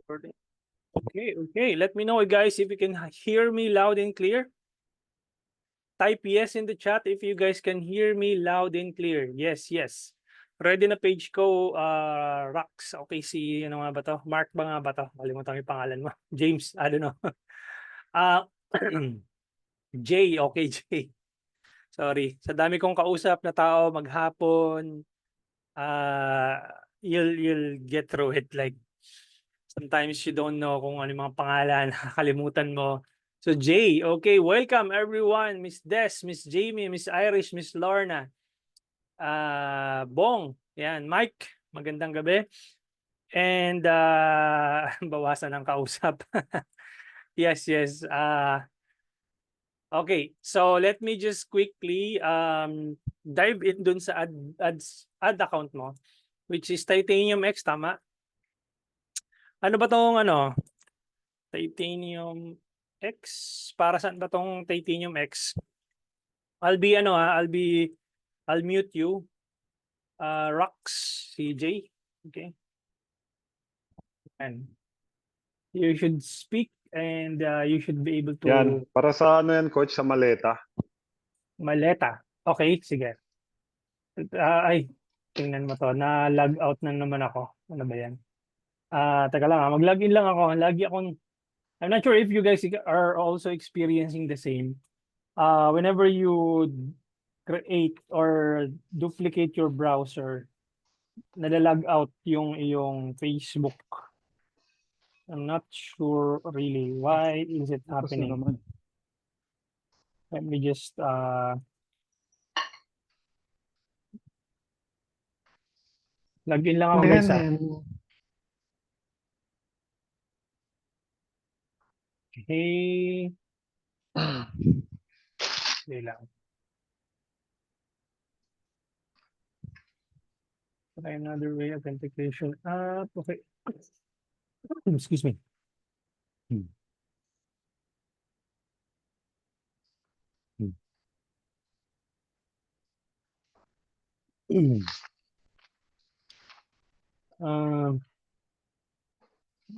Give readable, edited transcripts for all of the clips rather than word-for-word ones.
Okay, okay. Let me know, guys, if you can hear me loud and clear. Type yes in the chat if you guys can hear me loud and clear. Yes, yes. Ready na page ko, Rox. Okay, si ano nga ba to? Mark ba nga ba to? Kalimutan ko yung pangalan mo. James, I don't know. Ah, Jay, okay, Jay. Sorry. Sa dami kong kausap na tao maghapon, uh, you'll get through it. Like, sometimes you don't know kung ano yung mga pangalan, nakakalimutan mo. So Jay, okay, welcome everyone. Miss Des, Miss Jamie, Miss Irish, Miss Lorna, Bong, yan, Mike, magandang gabi. And bawasan ang kausap. Yes, yes. Okay, so let me just quickly dive in dun sa ad account mo, which is Titanium X, tama? Ano ba tong ano? Titanium X? Para saan ba tong Titanium X? I'll mute you. Rox, CJ. Okay. And you should speak and you should be able Yan, to para sa ano yan, coach, sa maleta. maleta. Okay, sige. Ay, tingnan mo to. Na-log out na naman ako. Ano ba yan? Teka lang, mag-login lang ako. I'm not sure if you guys are also experiencing the same. Whenever you create or duplicate your browser, nalalag out yung iyong Facebook. I'm not sure really why is it Tapos na happening. naman. Let me just login lang ako guys. Okay. Hindi lang. Try another way authentication. Okay. Excuse me.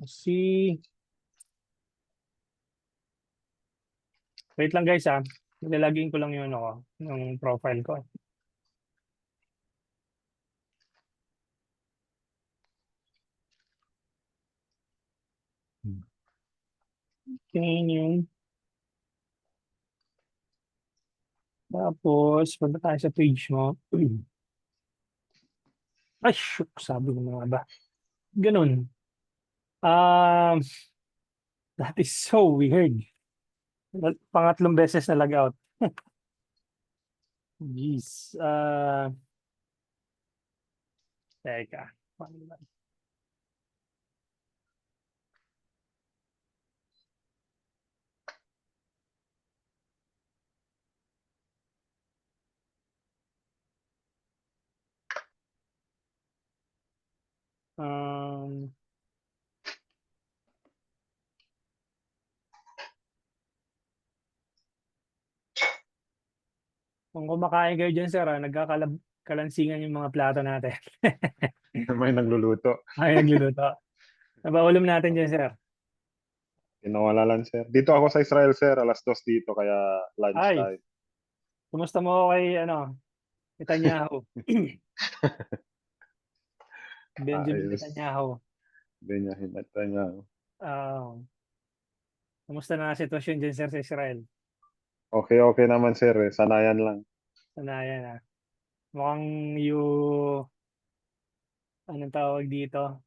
See. Wait lang guys ha. Nilalagin ko lang yun ako, yung profile ko. Tingin yung tapos punta tayo sa page mo. Ay, shoot, sabi ko mga ba. Ganun. Um, that is so weird. Pangatlong beses na log out. Jeez. Teka. Kung kumakain kayo dyan, sir, nagkakalansingan yung mga plato natin. May nagluluto. Ay, nagluluto. Nabaulam natin dyan, sir. Kinawala lang, sir. Dito ako sa Israel, sir. 2:00 dito, kaya lunch Ay, time. kumusta mo kay, Netanyahu? Benjamin Ayos. Netanyahu. Benjamin Netanyahu. Kumusta na ang sitwasyon dyan, sir, sa Israel? Okay, okay naman, sir. Sanayan lang. Sanayan, ha? Mukhang anong tawag dito?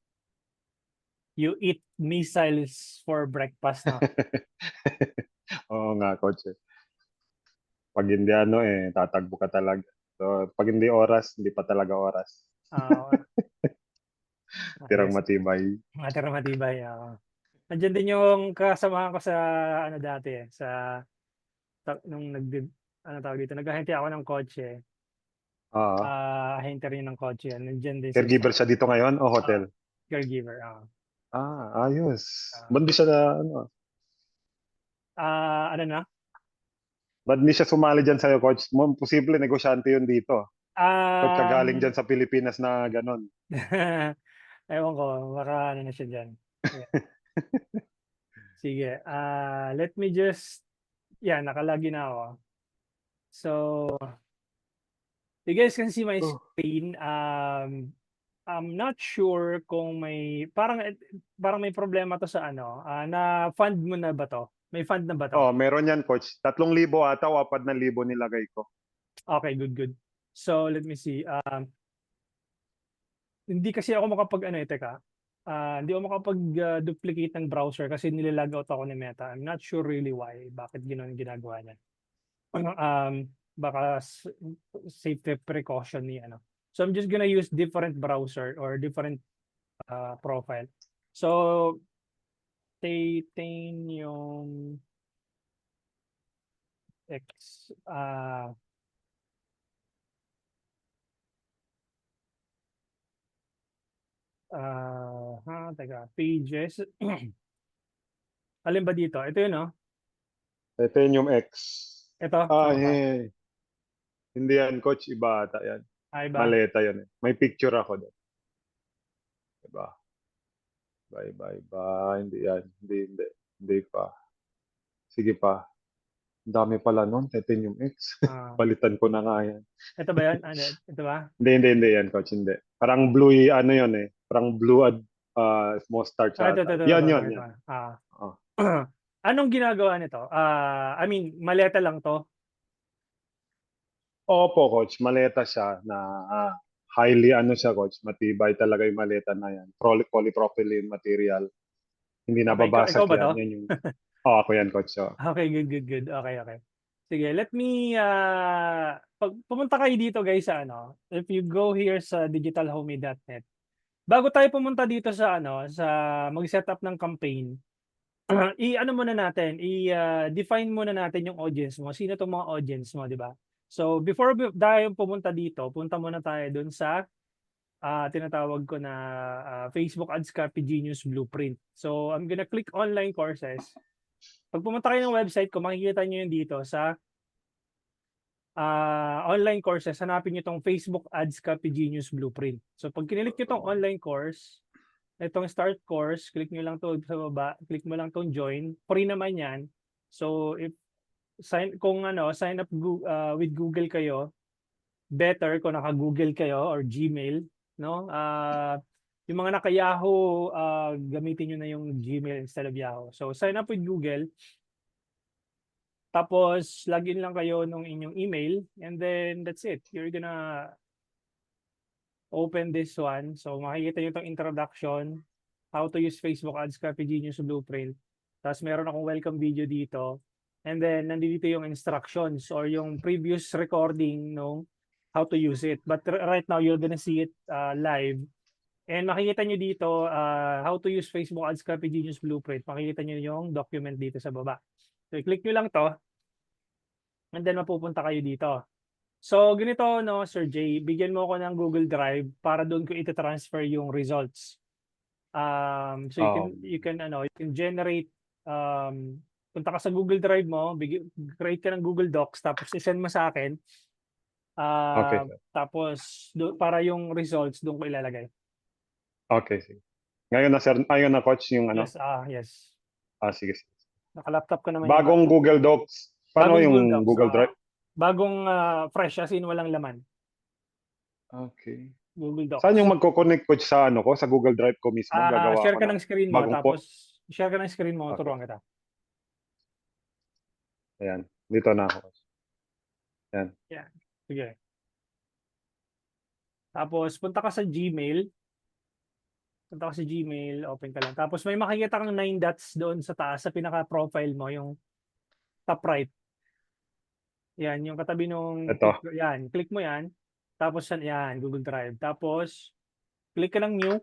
You eat missiles for breakfast, no? Oo nga, coach. Pag hindi tatagbo ka talaga. So, pag hindi oras, hindi pa talaga oras. Tirang Yes, matibay. matibay. Nandiyan din yung kasamahan ko sa dati nung tawag dito, naghahintay ako ng kotse. Oo. Ahente rin ng kotse yan. Nandiyan din Caregiver siya dito ngayon o hotel? Caregiver. Ayos. Ba't di siya Ano na? Ba't di siya sumali dyan sa'yo, coach? Posible, negosyante yun dito. Coach, kagaling dyan sa Pilipinas na ganon. Ewan ko, baka ano na siya dyan. Sige, let me just, nakalagin na ako. So, you guys can see my Oh. screen. I'm not sure kung parang may problema to sa na fund mo na ba to? May fund na ba to? Oh, meron yan, coach. 3,000 ata o 4,000 nilagay ko. Okay, good. So, let me see. Hindi kasi ako hindi ako makapag-duplicate ng browser kasi nililag out ako ni Meta. I'm not sure really why, bakit gano'n ginagawa niya. Baka safety precaution ni ano. So I'm just gonna use different browser or different profile. So Titanium X teka, pages. Alin ba dito? Ito yun, no? Titanium X. Ito, Ah, tama ba? hindi yan, coach. Iba ata yan. Ay ba? Maleta yan. May picture ako doon. Diba? Bye. Hindi yan. Hindi pa. Sige pa. Ang dami pala nun. Titanium X. Ah, Palitan ko na nga yan. ito ba yan? Ano, ito ba? Hindi yan, coach. Hindi. Parang blue, ano yun eh. Parang blue mustard Ito, ata. ito, ito, ito, Yan, ito, yan, ito. yan. Oh. Anong ginagawa nito? I mean, maleta lang to. Opo, coach. Maleta siya na highly ano siya, coach. Matibay talaga yung maleta na yan. Polypropylene material. Hindi Okay, nababasag ikaw ba yan. to? Yan yung... Oh, ako yan, coach. Oh. Okay, good. Okay. Sige, let me pag pumunta kayo dito guys sa if you go here sa digitalhomey.net. Bago tayo pumunta dito sa sa mag-set up ng campaign, i-ano muna natin, define muna natin yung audience mo. Sino tong mga audience mo, di ba? So, before tayo pumunta dito, punta muna tayo dun sa tinatawag ko na Facebook Ads Copy Genius Blueprint. So, I'm gonna click online courses. Pag pumunta kayo ng website ko, makikita nyo yun dito sa online courses. Hanapin nyo itong Facebook Ads Copy Genius Blueprint. So, pag kinilik nyo itong online course, itong start course, click nyo lang to sa baba, click mo lang tong join. Free naman yan. So, sign up with Google kayo, better kung naka-Google kayo or Gmail, no? Yung mga naka-Yahoo, gamitin nyo na yung Gmail instead of Yahoo. So, sign up with Google. Tapos, login lang kayo nung inyong email. And then, that's it. You're gonna open this one. So, makikita nyo itong introduction. How to use Facebook Ads Copy Genius Blueprint. Tapos, meron akong welcome video dito. And then, nandito yung instructions or yung previous recording nung how to use it. But right now, you're gonna see it live. And makikita nyo dito how to use Facebook Ads Copy Genius Blueprint. Makikita nyo yung document dito sa baba. So, i-click nyo lang to. And then, mapupunta kayo dito. So, ganito, no, Sir Jay, bigyan mo ako ng Google Drive para doon ko ita-transfer yung results. So, you can generate, punta ka sa Google Drive mo, create ka ng Google Docs, tapos isend mo sa akin. Okay, sir. Tapos, para yung results, doon ko ilalagay. Okay, sige. Ngayon na, sir. Ayun na, coach, yung ano. Yes, yes. Sige. Naka-laptop ko naman Bagong Google Docs. Paano bagong yung Google Docs, Google Drive? bagong fresh as in walang laman. Okay. Google Docs. Saan yung magko-connect coach sa ano ko? Sa Google Drive ko mismo? Gagawa Share ko ka ng screen mo, bagong tapos share ka ng screen mo, Okay. turuan kita. Ayan. Dito na ako. Ayan. Sige. Tapos, punta ka sa Gmail. Open ka lang. Tapos, may makikita kang 9 dots doon sa taas, sa pinaka-profile mo, yung top right. Yan, yung katabi nung, Ito. click mo yan. Tapos, yan, Google Drive. Tapos, click ka ng new.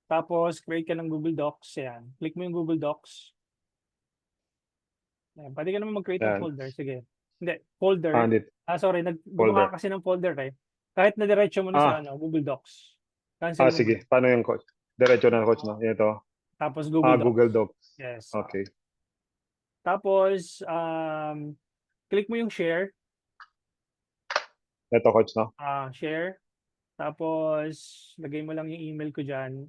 Tapos, create ka ng Google Docs. Yan. Click mo yung Google Docs. Yan. Pwede ka naman mag-create ng Yan. folder. Sige. Hindi, folder. Dito. Sorry, gumawa kasi ng folder eh. Kahit na diretso mo na sa Google Docs. Cancel mo Sige. muna. Paano yung coach? Diretso na coach, no? Ito. Tapos Google Docs. Google Docs. Yes. Okay. Tapos, click mo yung share. Ito coach, no? Share. Tapos, lagay mo lang yung email ko dyan.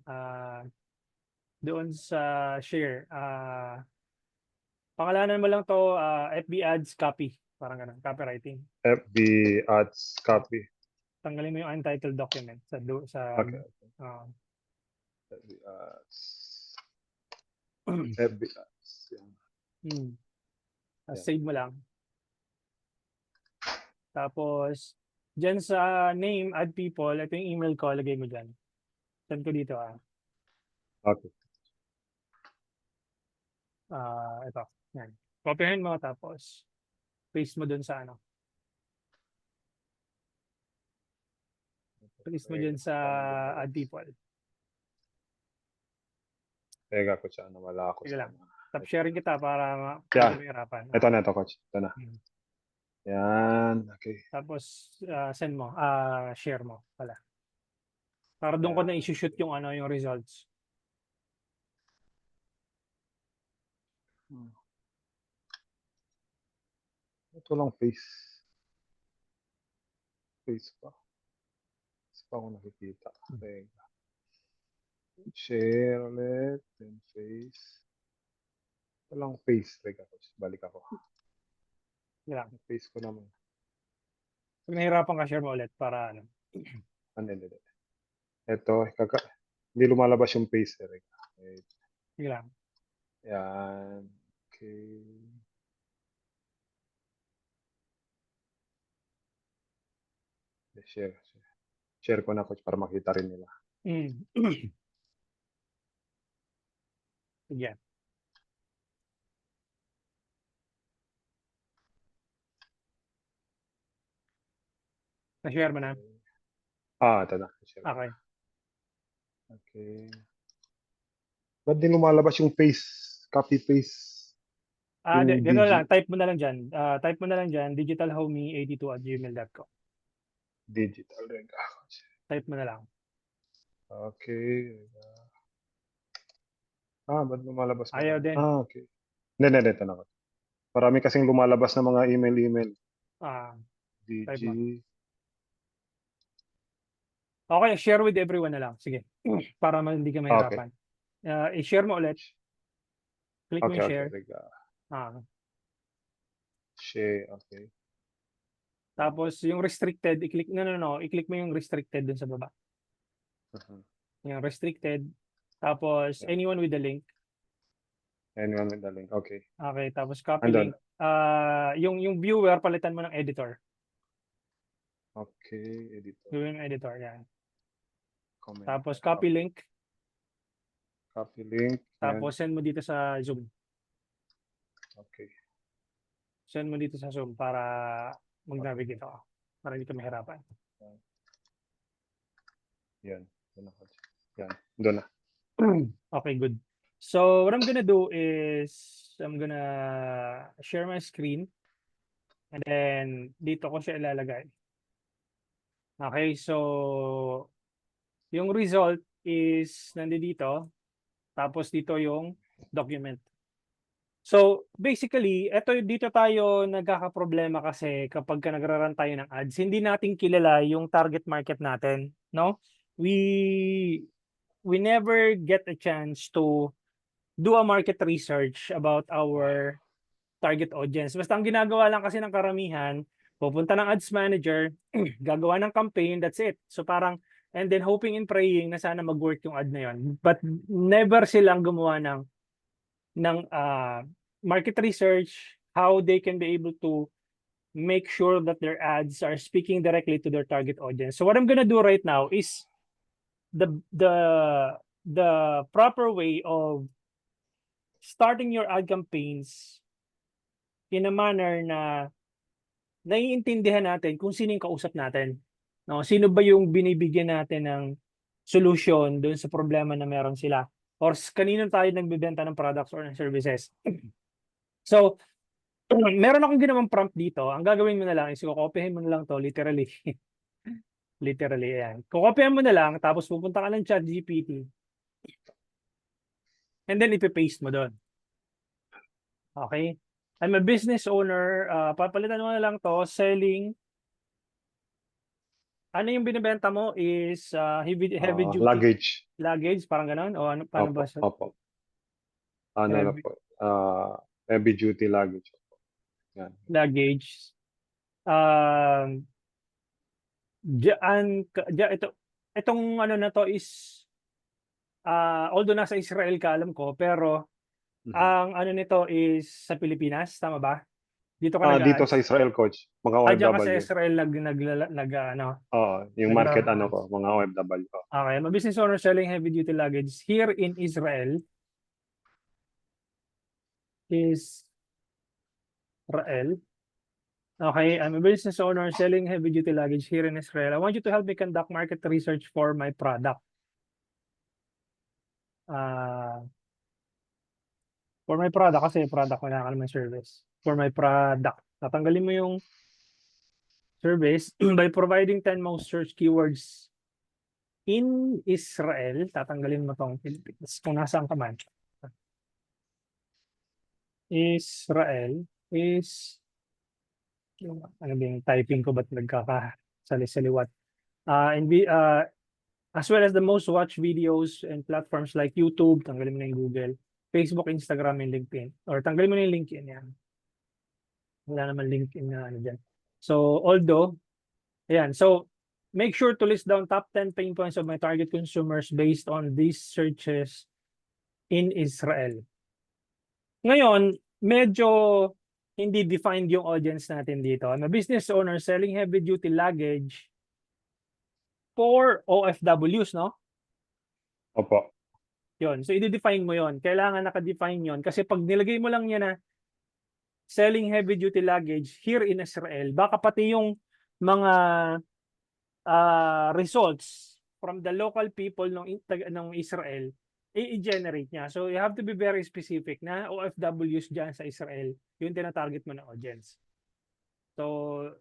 Doon sa share. Pangalanan mo lang to, FB ads copy. Parang ganun, copywriting. FB ads copy. Tanggalin mo yung untitled document sa Okay. FB ads. FB ads. Yan. Save mo lang. Tapos, dyan sa name, add people, ito yung email ko, lagay mo dyan. Send ko dito Okay. ito. Yan. Copyhin mo, tapos paste mo dun sa paste mo dyan sa add people. Teka ko siya, nawala ako Sige sa lang. Tapos sharing kita para Yeah. hindi mahirapan. Ito na, coach. Ito na. Yan. Okay. Tapos send mo, share mo pala. Para doon ko na i-shoot yung yung results. Ito lang face. Face pa. Face pa ako nakikita. Teka. Share ulit. Then face. Ito lang face. Teka coach. Balik ako. Yeah. Face ko naman. Pag nahirapan ka, share mo ulit para Hindi. Ito. Hindi lumalabas yung face. Teka. Wait. Sige lang. Yan. Okay. Share. Share ko na coach para makita rin nila. Sige. Na-share mo na? Ito na. Share. Okay. Okay. Ba't din lumalabas yung face? Copy paste. Gano'n lang. Type mo na lang dyan. Type mo na lang dyan, digitalhomie82@gmail.com. Digital rin. Type mo na lang. Okay. Ba't lumalabas na Ayaw lang? din. Okay. Hindi, ito na. Marami kasing lumalabas na mga email. Type mo. DG. Okay, share with everyone na lang. Sige. Para hindi ka mahirapan. I-share mo ulit. Click mo yung share. Share, okay. Tapos yung restricted, i-click i-click mo yung restricted dun sa baba. Yung restricted. Tapos anyone with the link. Anyone with the link, okay. Okay, tapos copy link. Yung viewer, palitan mo ng editor. Okay, editor. Yung editor, yan. Comment. Tapos copy link. Copy link. Tapos send mo dito sa Zoom. Okay. Send mo dito sa Zoom para mag-navigate ako. Para hindi ka mahirapan. Yan. Yan. Doon na. Okay, good. So what I'm gonna do is I'm gonna share my screen and then dito ko siya ilalagay. Okay, so yung result is nandito. Tapos dito yung document. So basically, dito tayo nagkakaproblema kasi kapag nagra-run tayo ng ads, hindi natin kilala yung target market natin, no? We never get a chance to do a market research about our target audience. Basta ang ginagawa lang kasi ng karamihan, pupunta ng ads manager, gagawa ng campaign, that's it. So parang, and then hoping and praying na sana mag-work yung ad na yun. But never silang gumawa ng market research, how they can be able to make sure that their ads are speaking directly to their target audience. So what I'm gonna do right now is the proper way of starting your ad campaigns in a manner na naiintindihan natin kung sino yung kausap natin. No? Sino ba yung binibigyan natin ng solution doon sa problema na meron sila? Or kanino tayo nagbebenta ng products or ng services? So, meron akong ginawang prompt dito. Ang gagawin mo na lang is kukopyahin mo na lang to literally. Literally, ayan. Kukopyahin mo na lang, tapos pupunta ka ng ChatGPT. And then ipipaste mo doon. Okay? I'm a business owner. Papalitan mo na lang to, selling Ano yung binebenta mo is heavy duty Luggage. luggage, parang gano'n? O ano, paano ba siya? Opo. Ano na Heavy po, heavy duty luggage. Yan. luggage. Um, itong ano na 'to is, although nasa Israel ka alam ko, pero Mhm. ang ano nito is sa Pilipinas, tama ba? Dito ka Dito sa nag-a-ayos? Israel, coach, mga Diyan ka sa OFW. Israel nag-aano, Oo, yung market ano ko, nagra-roles. mga OFW. Okay, I'm a business owner selling heavy duty luggage here in Israel. Israel. Okay, I'm a business owner selling heavy duty luggage here in Israel. I want you to help me conduct market research for my product. Ah, for my product kasi product wala ka naman service. For my product. Tatanggalin mo yung service by providing 10 most search keywords in Israel. Tatanggalin mo tong Philippines kung nasaan ka man. Israel is ano ba yung typing ko ba't nagkakasali-saliwat? As well as the most watched videos and platforms like YouTube, tanggalin mo na yung Google, Facebook, Instagram, and LinkedIn. Or tanggalin mo na yung LinkedIn yan. Wala naman LinkedIn na ano dyan. So, although, ayan. So, make sure to list down top 10 pain points of my target consumers based on these searches in Israel. Ngayon, medyo hindi defined yung audience natin dito. I'm a business owner selling heavy-duty luggage for OFWs, no? Opo. Yun. So, i-define mo yon. Kailangan naka-define yon. Kasi pag nilagay mo lang yan na selling heavy-duty luggage here in Israel, baka pati yung mga results from the local people ng Israel, i-generate niya. So, you have to be very specific na OFWs dyan sa Israel, yung tinatarget mo na audience. So,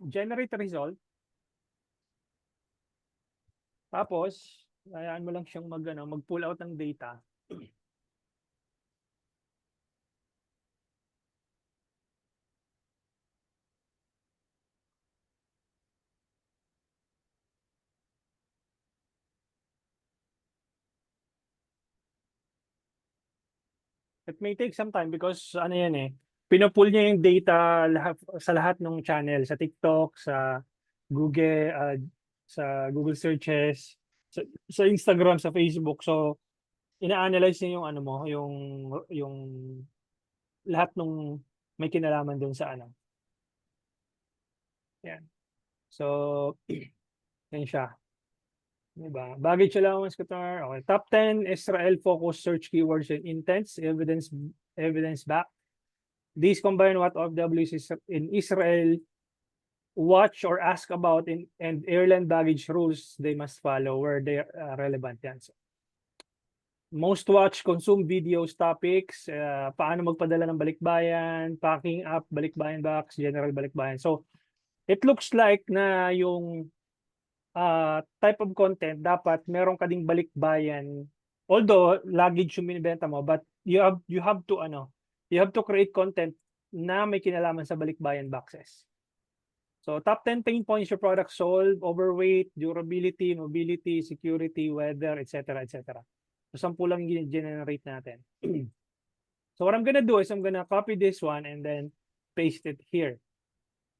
generate result. Tapos, hayaan mo lang siyang mag-pull out ng data. It may take some time because ano yan eh, pinupull niya yung data sa lahat ng channel, sa TikTok, sa Google searches, sa Instagram, sa Facebook. So, ina-analyze niya yung ano mo, yung lahat ng may kinalaman dun sa ano. Yan. So, yan siya. Diba? Baggage allowance, customer. Okay. Top 10 Israel focused search keywords and intents, evidence back. These combine what OFWs in Israel watch or ask about and airline baggage rules they must follow where they are relevant yan. So, most watch, consume videos, topics, paano magpadala ng balikbayan, packing up, balikbayan box, general balikbayan. So, it looks like na yung type of content, dapat meron ka ding balikbayan. Although, luggage yung binibenta mo, but you have to create content na may kinalaman sa balikbayan boxes. So, top 10 pain points your product solve: overweight, durability, mobility, security, weather, etc., etc. So, 10 lang yung generate natin. So, what I'm gonna do is I'm gonna copy this one and then paste it here.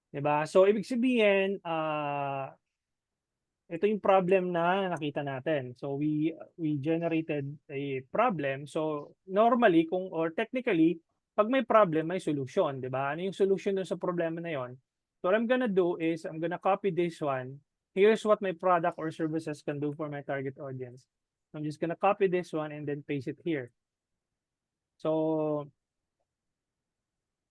Diba? So, ibig sabihin, ito yung problem na nakita natin. So, we generated a problem. So, normally, or technically, pag may problem, may solution. Diba? Ano yung solution dun sa problema na yon? So, what I'm gonna do is, I'm gonna copy this one. Here's what my product or services can do for my target audience. I'm just gonna copy this one and then paste it here. So,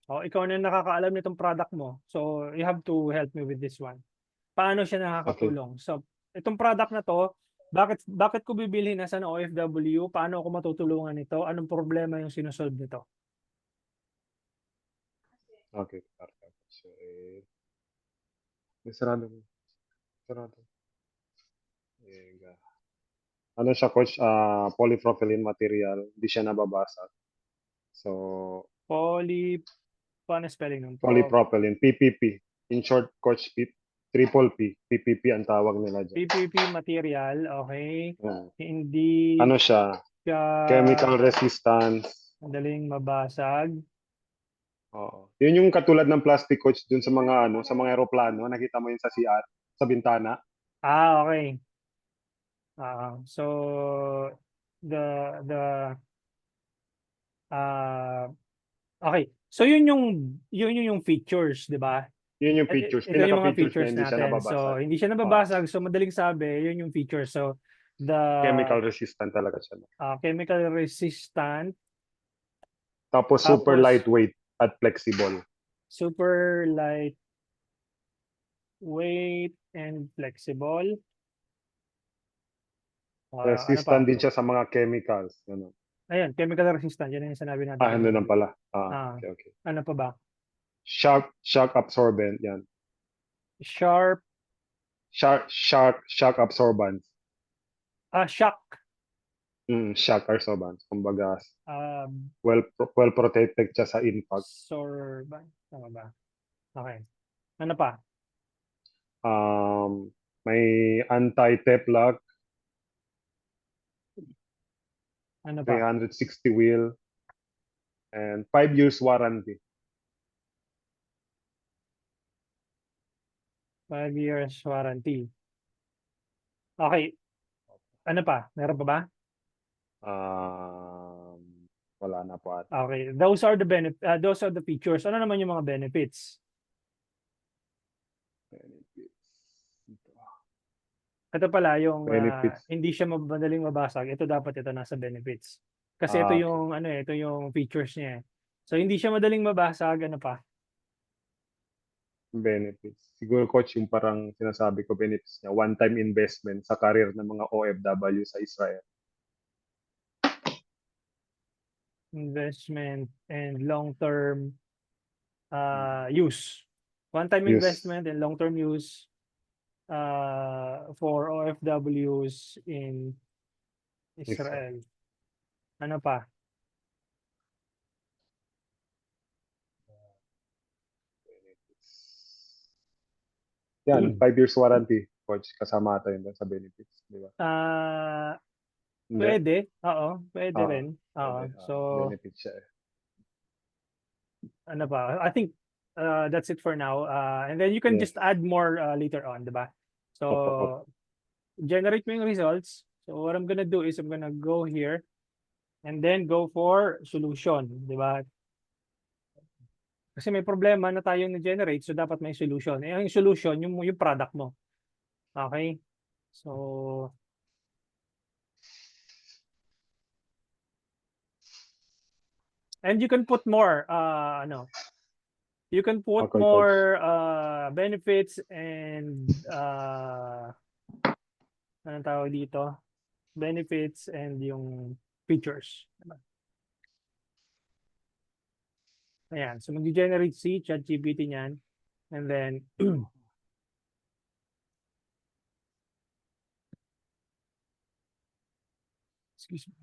ikaw na nakakaalam nitong product mo. So, you have to help me with this one. Paano siya Okay. nakakatulong? So, itong product na to, bakit ko bibilhin as an OFW? Paano ako matutulungan nito? Anong problema yung sinusolve nito? Okay. Perfect. So, sarado mo. Sarado. Ano siya, coach? Polypropylene material. Hindi siya nababasag. So, Paano spelling ng polypropylene, PPP. In short, coach, triple P, PPP ang tawag nila dyan. PPP material, okay. Mm. Hindi Ano siya? siya Chemical resistance. madaling mabasag. Oo. Yun yung katulad ng plastic coach dun sa mga ano, sa mga eroplano, nakita mo yun sa CR, sa bintana. Okay. So the uh okay. So yun yung features, 'di ba? Yun yung features. Ito yung mga Pinaka-features niya, features hindi siya natin. So nababasag. hindi siya Oo. nababasag. So madaling sabi, yun yung features. So the Chemical resistant talaga siya. chemical resistant, Tapos super tapos lightweight at flexible. super light weight and flexible. Ano Resistant pa? din siya sa mga chemicals. Ano. Ayun, chemical resistant. Yan yung sinabi natin Ano kanina. lang pala. Ah, Okay, okay. ano pa ba? Shock absorbent, yan. Sharp, Shock absorbance. shock. Shock absorbance. Kumbaga, Um, well protected siya sa impact. Absorbent. Tama ba? Okay. Ano pa? May anti-teflon, Ano pa? 360 wheel, and 5 years warranty. 5 years warranty. Okay. Ano pa? Meron pa ba? Wala na po ata. Okay. Those are the features. Ano naman yung mga benefits? Ito pala yung Benefits. hindi siya madaling mabasag. Ito dapat ito nasa benefits. Kasi ito Okay. yung ito yung features niya. So hindi siya madaling mabasag, ano pa? Benefits. Siguro coach yung parang sinasabi ko benefits niya, one-time investment sa career ng mga OFW sa Israel. Investment and long-term use. One-time Use. investment and long-term use for OFWs in Israel. Ano pa? Yan, 5 years warranty, coach, kasama ata yun sa benefits, di ba? Hindi. Pwede. Oo, pwede rin. Pwede. So, Benefits siya eh. ano ba? I think that's it for now. And then you can Yes. just add more later on, di ba? So, generate mo yung results. So, what I'm gonna do is I'm gonna go here and then go for solution, di ba? Kasi may problema na tayong na-generate, so dapat may solution. Eh, yung solution, yung product mo. Okay? So, and you can put more, you can put Okay, more benefits and anong tawag dito? Benefits and yung features. Ayan. So, mag-generate si ChatGPT niyan. And then, excuse me.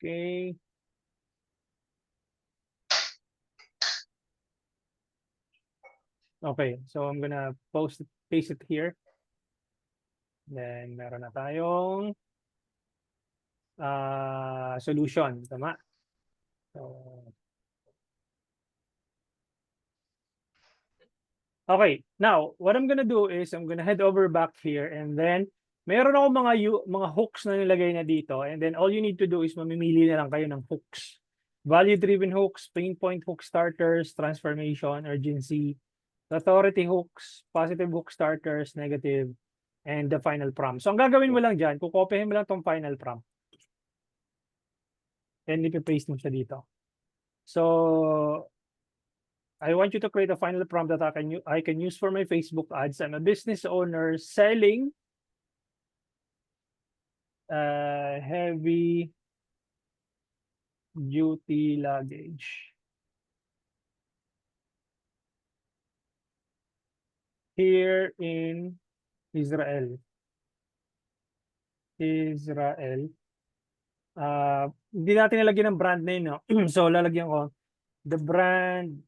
Okay. Okay. So, I'm gonna paste it here. Then, meron na tayong solution. Tama? So, okay, now what I'm gonna do is I'm gonna head over back here and then meron ako mga hooks na nilagay na dito and then all you need to do is mamimili na lang kayo ng hooks. Value-driven hooks, pain point hook starters, transformation, urgency, authority hooks, positive hook starters, negative, and the final prompt. So ang gagawin mo lang dyan, kukopyahin mo lang tong final prompt. And ipipaste mo siya dito. So I want you to create a final prompt that I can use for my Facebook ads. I'm a business owner selling heavy duty luggage here in Israel. Hindi natin nilagyan ng brand name, no? So, lalagyan ko, the brand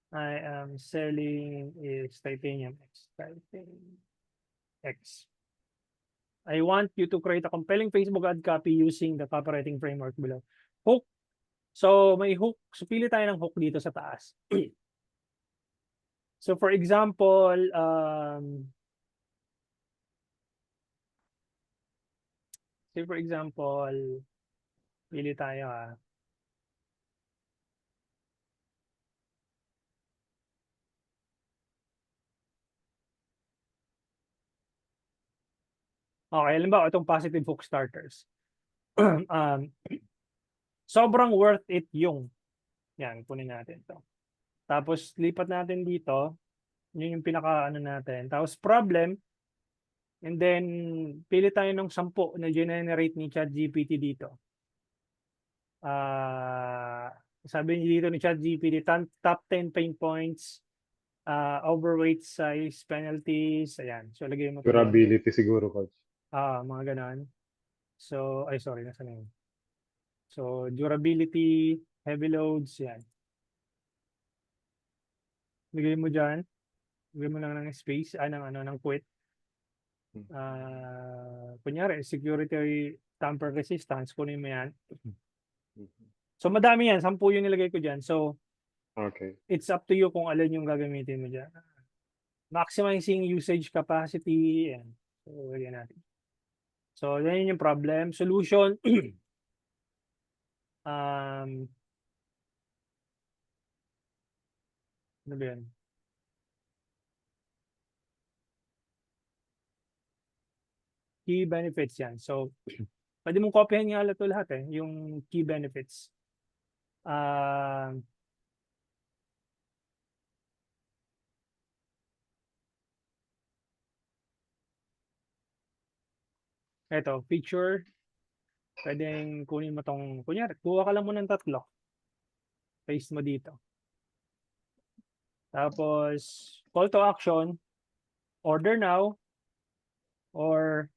I am selling is Titanium X. Titanium X. I want you to create a compelling Facebook ad copy using the copywriting framework below. Hook. So, may hook. So, pili tayo ng hook dito sa taas. So, for example, say for example, pili tayo Okay, alam ba, itong positive hook starters. um, sobrang worth it yung. Yan, kunin natin to. Tapos, lipat natin dito. Yun yung pinaka ano natin. Tapos, problem. And then, pili tayo ng 10 na generate ni ChatGPT dito. Sabi niyo dito ni ChatGPT, top 10 pain points, overweight size, penalties, ayan. So, lagay mo ito doon. Durability siguro, coach. Mga ganon. So, sorry, nasa na yun. So, durability, heavy loads, yan. Lagay mo dyan. Lagay mo lang ng space, ng quit. Kunyari, security tamper resistance, kunin mo yan. So, madami yan. 10 yung nilagay ko dyan. So, Okay. it's up to you kung alin yung gagamitin mo dyan. Maximizing usage capacity. Yan. So, lagyan natin. So, yan yung problem. Solution. Ano ba yan? Key benefits yan. So, pwede mong kopyahin nga ito lahat yung key benefits. Ito, feature. Pwedeng kunin mo tong, kunyari, kuha ka lang mo ng 3. Paste mo dito. Tapos, call to action, order now, or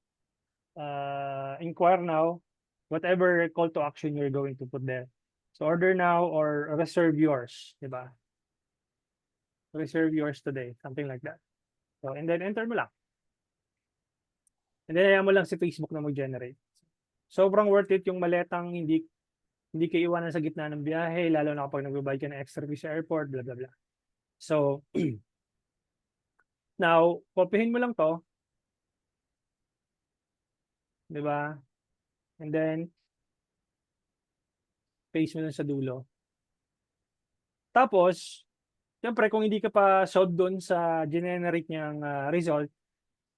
inquire now, whatever call to action you're going to put there. So, order now or reserve yours, di ba? Reserve yours today, something like that. So, and then enter mo lang. And then, ayaw mo lang si Facebook na mag-generate. Sobrang worth it yung maletang hindi kayo iwanan sa gitna ng biyahe, lalo na kapag nagbabayad ka ng extra fee sa airport, blah, blah, blah. So, now, kopyahin mo lang to. Di ba? And then, paste mo lang sa dulo. Tapos, siyempre, kung hindi ka pa solved doon sa generate niyang result,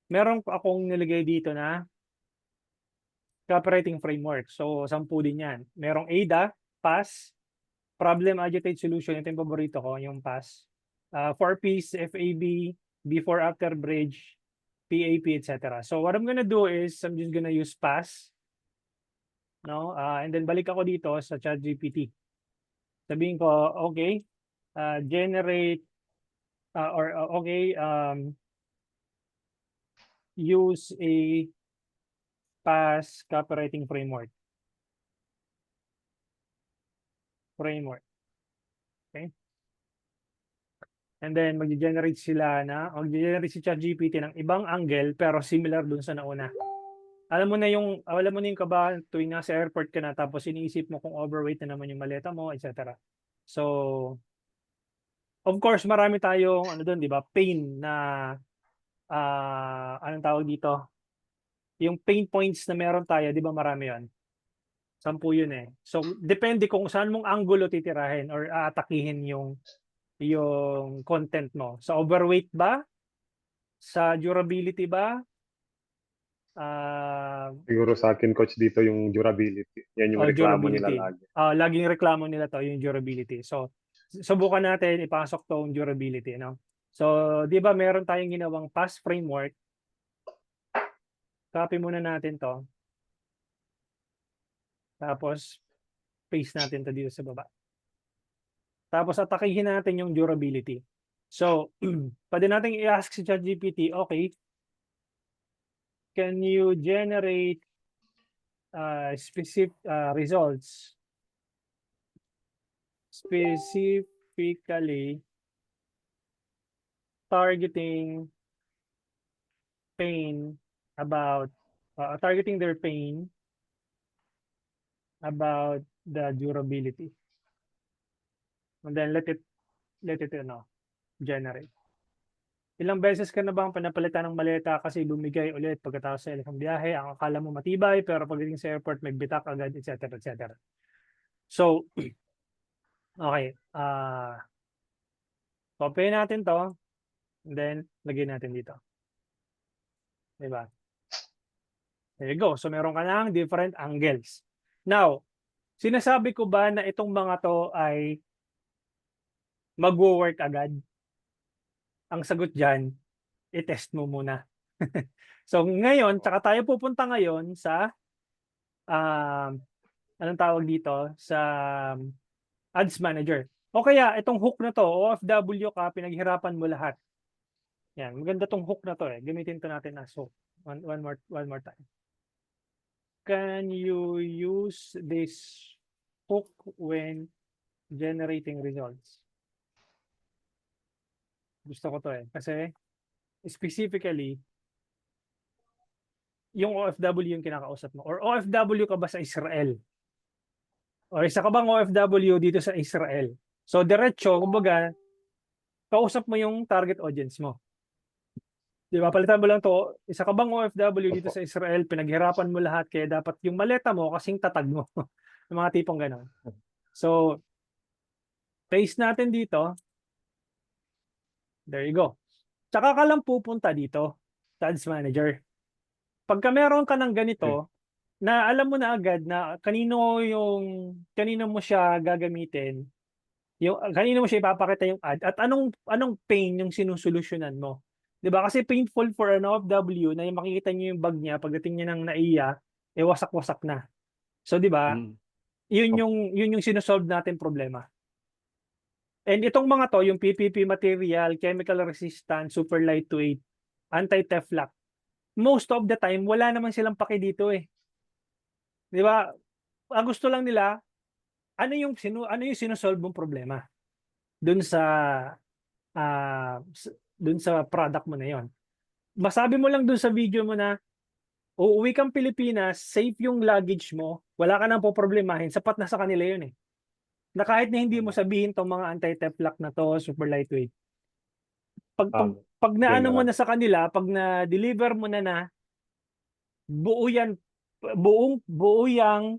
meron akong nilagay dito na copywriting framework. So, 10 din yan. Merong AIDA, PAS, Problem Agitate Solution. Ito yung paborito ko, yung PAS. 4Ps, FAB, Before After Bridge, PAP, etc. So, what I'm gonna do is, I'm just gonna use PAS. No? And then, balik ako dito sa ChatGPT. Sabihin ko, okay, generate, use a PAS copywriting framework. Okay? And then, mag-generate si ChatGPT ng ibang angle pero similar dun sa nauna. Alam mo na yung kabahan tuwing nasa airport ka na tapos iniisip mo kung overweight na naman yung maleta mo, etc. So, of course, marami tayong doon, 'di ba? Pain na anong tawag dito? Yung pain points na meron tayo, 'di ba marami 'yon? 10 yun So, depende kung saan mong angulo titirahin or aatakihin yung content mo. Sa overweight ba? Sa durability ba? Siguro sa akin, coach, dito yung durability. Yan yung reklamo nila Durability. lagi. Laging reklamo nila to yung durability. So, subukan natin ipasok tong durability, no? So, 'di ba meron tayong ginawang PAS framework. Copy muna natin to. Tapos, paste natin to dito sa baba. Tapos, atakihin natin yung durability. So, pwede natin i-ask si ChatGPT, okay, can you generate specific results. Specifically targeting pain about targeting their pain about the durability. And then let it generate. Ilang beses ka na bang pinapalitan ng maleta kasi bumigay ulit pagkatapos sa isang biyahe, ang akala mo matibay pero pagdating sa airport may bitak agad, etc. etc. So, okay. Copy natin to. And then, lagyan natin dito. Diba? There you go. So, meron ka ng different angles. Now, sinasabi ko ba na itong mga to ay mag-work agad? Ang sagot dyan, i-test mo muna. So, ngayon, tsaka tayo pupunta ngayon sa anong tawag dito? Sa Ads Manager. O kaya, itong hook na to, OFW ka, pinaghirapan mo lahat. Yan, maganda tong hook na to eh. Gamitin to natin as hook. One more time. Can you use this hook when generating results? Gusto ko to eh. Kasi specifically, yung OFW yung kinakausap mo. Or OFW ka ba sa Israel? O isa ka bang OFW dito sa Israel? So diretso, kumbaga, kausap mo yung target audience mo. Di ba? Palitan mo lang to, isa ka bang OFW dito sa Israel, pinaghirapan mo lahat, kaya dapat yung maleta mo kasing tatag mo. Yung mga tipong gano'n. So, paste natin dito. There you go. Tsaka ka lang pupunta dito sa Ads Manager. Pagka meron ka ng ganito, na alam mo na agad na kanino mo siya gagamitin, kanino mo siya ipapakita yung ad, at anong pain yung sinusolusyonan mo. 'Di ba? Kasi painful for an OFW na yung makikita niyo yung bag niya pagdating niya ng NAIA, wasak-wasak na. So 'di ba? Yun yung sinosolve natin problema. And itong mga to, yung PPP material, chemical resistant, super lightweight, anti-theft lock, most of the time wala naman silang paki dito eh. 'Di ba? Ang gusto lang nila, ano yung sinosolve mong problema dun sa product mo na yon. Masabi mo lang dun sa video mo na uuwi kang Pilipinas, safe yung luggage mo, wala ka nang poproblemahin, sapat na sa kanila yun eh. Na kahit na hindi mo sabihin tong mga anti-theft lock na to, super lightweight. Pag naano mo na sa kanila, pag na-deliver mo na buo yan, buo yang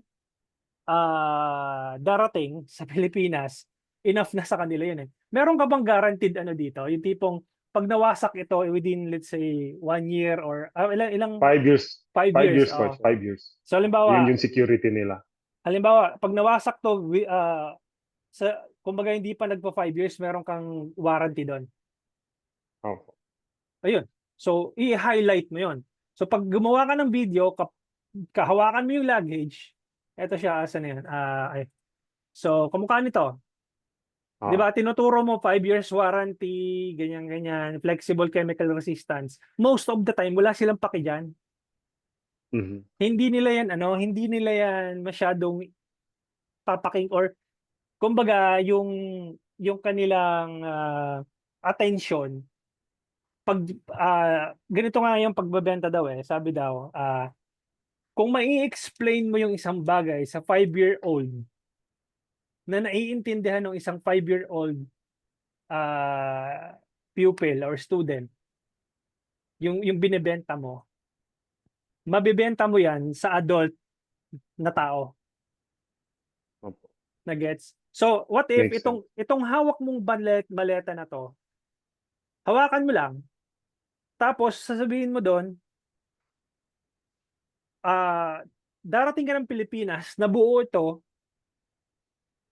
darating sa Pilipinas, enough na sa kanila yun eh. Meron ka bang guaranteed ano dito? Yung tipong pag nawasak ito within let's say 1 year or ilang 5 years. 5 years. Coach, 5 years. So halimbawa, yun yung security nila. Halimbawa, pag nawasak to kumbaga hindi pa nagpa 5 years, meron kang warranty doon. Opo. Ayun. So i-highlight mo 'yon. So pag gumawa ka ng video, kahawakan mo yung luggage. Ito siya, asan na yan? So, kamukha nito. Di ba, tinuturo mo 5 years warranty, ganyan-ganyan, flexible chemical resistance. Most of the time, wala silang paki dyan. Hindi nila yan masyadong papaking or kumbaga yung kanilang attention pag ganito nga yung pagbebenta daw eh, sabi daw kung mai-explain mo yung isang bagay sa 5-year-old na naiintindihan ng isang 5-year-old pupil or student, yung binebenta mo, mabibenta mo yan sa adult na tao. Na gets? So, what if itong hawak mong maleta na to, hawakan mo lang, tapos sasabihin mo doon, darating ka ng Pilipinas na buo ito,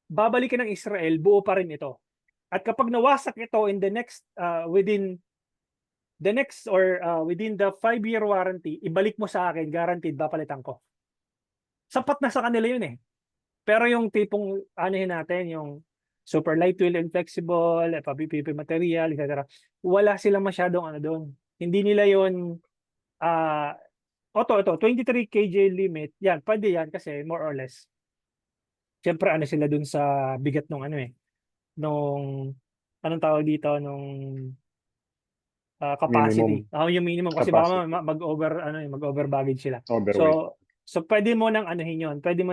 babalik ka ng Israel, buo pa rin ito. At kapag nawasak ito in the next, within the 5-year warranty, ibalik mo sa akin, guaranteed, papalitan ko. Sapat na sa kanila yun eh. Pero yung tipong, natin, yung super lightweight and flexible, PPP material, etc. Wala silang masyadong doon. Hindi nila yun ito, 23 kg limit. Yan, pwede yan kasi more or less. Siyempre, ano sila dun sa bigat nung ano eh. Nung, anong tawag dito, nung capacity. Minimum Yung minimum kasi baka capacity, mag-over ano, mag-over baggage sila. overweight. So pwede mo nang anuhin 'yon. Pwede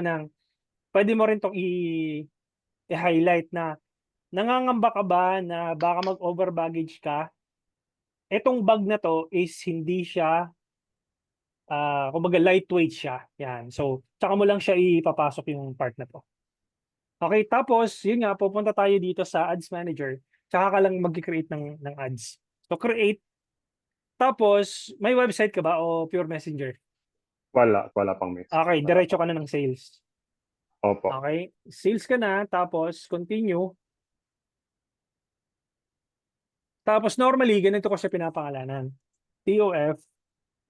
mo rin tong i-highlight na nangangamba ka ba na baka mag-over baggage ka? Etong bag na to is hindi siya kumbaga lightweight siya. Yan. So, tsaka mo lang siya ipapasok yung part na to. Okay, tapos yun nga pupunta tayo dito sa Ads Manager. Tsaka ka lang mag-create ng ads. So create. Tapos may website ka ba o pure messenger? Wala pang Okay, message, wala diretso pa. ka na ng sales. Opo. Okay, sales ka na, tapos continue. Tapos normally, ganito ko siya pinapangalanan. TOF,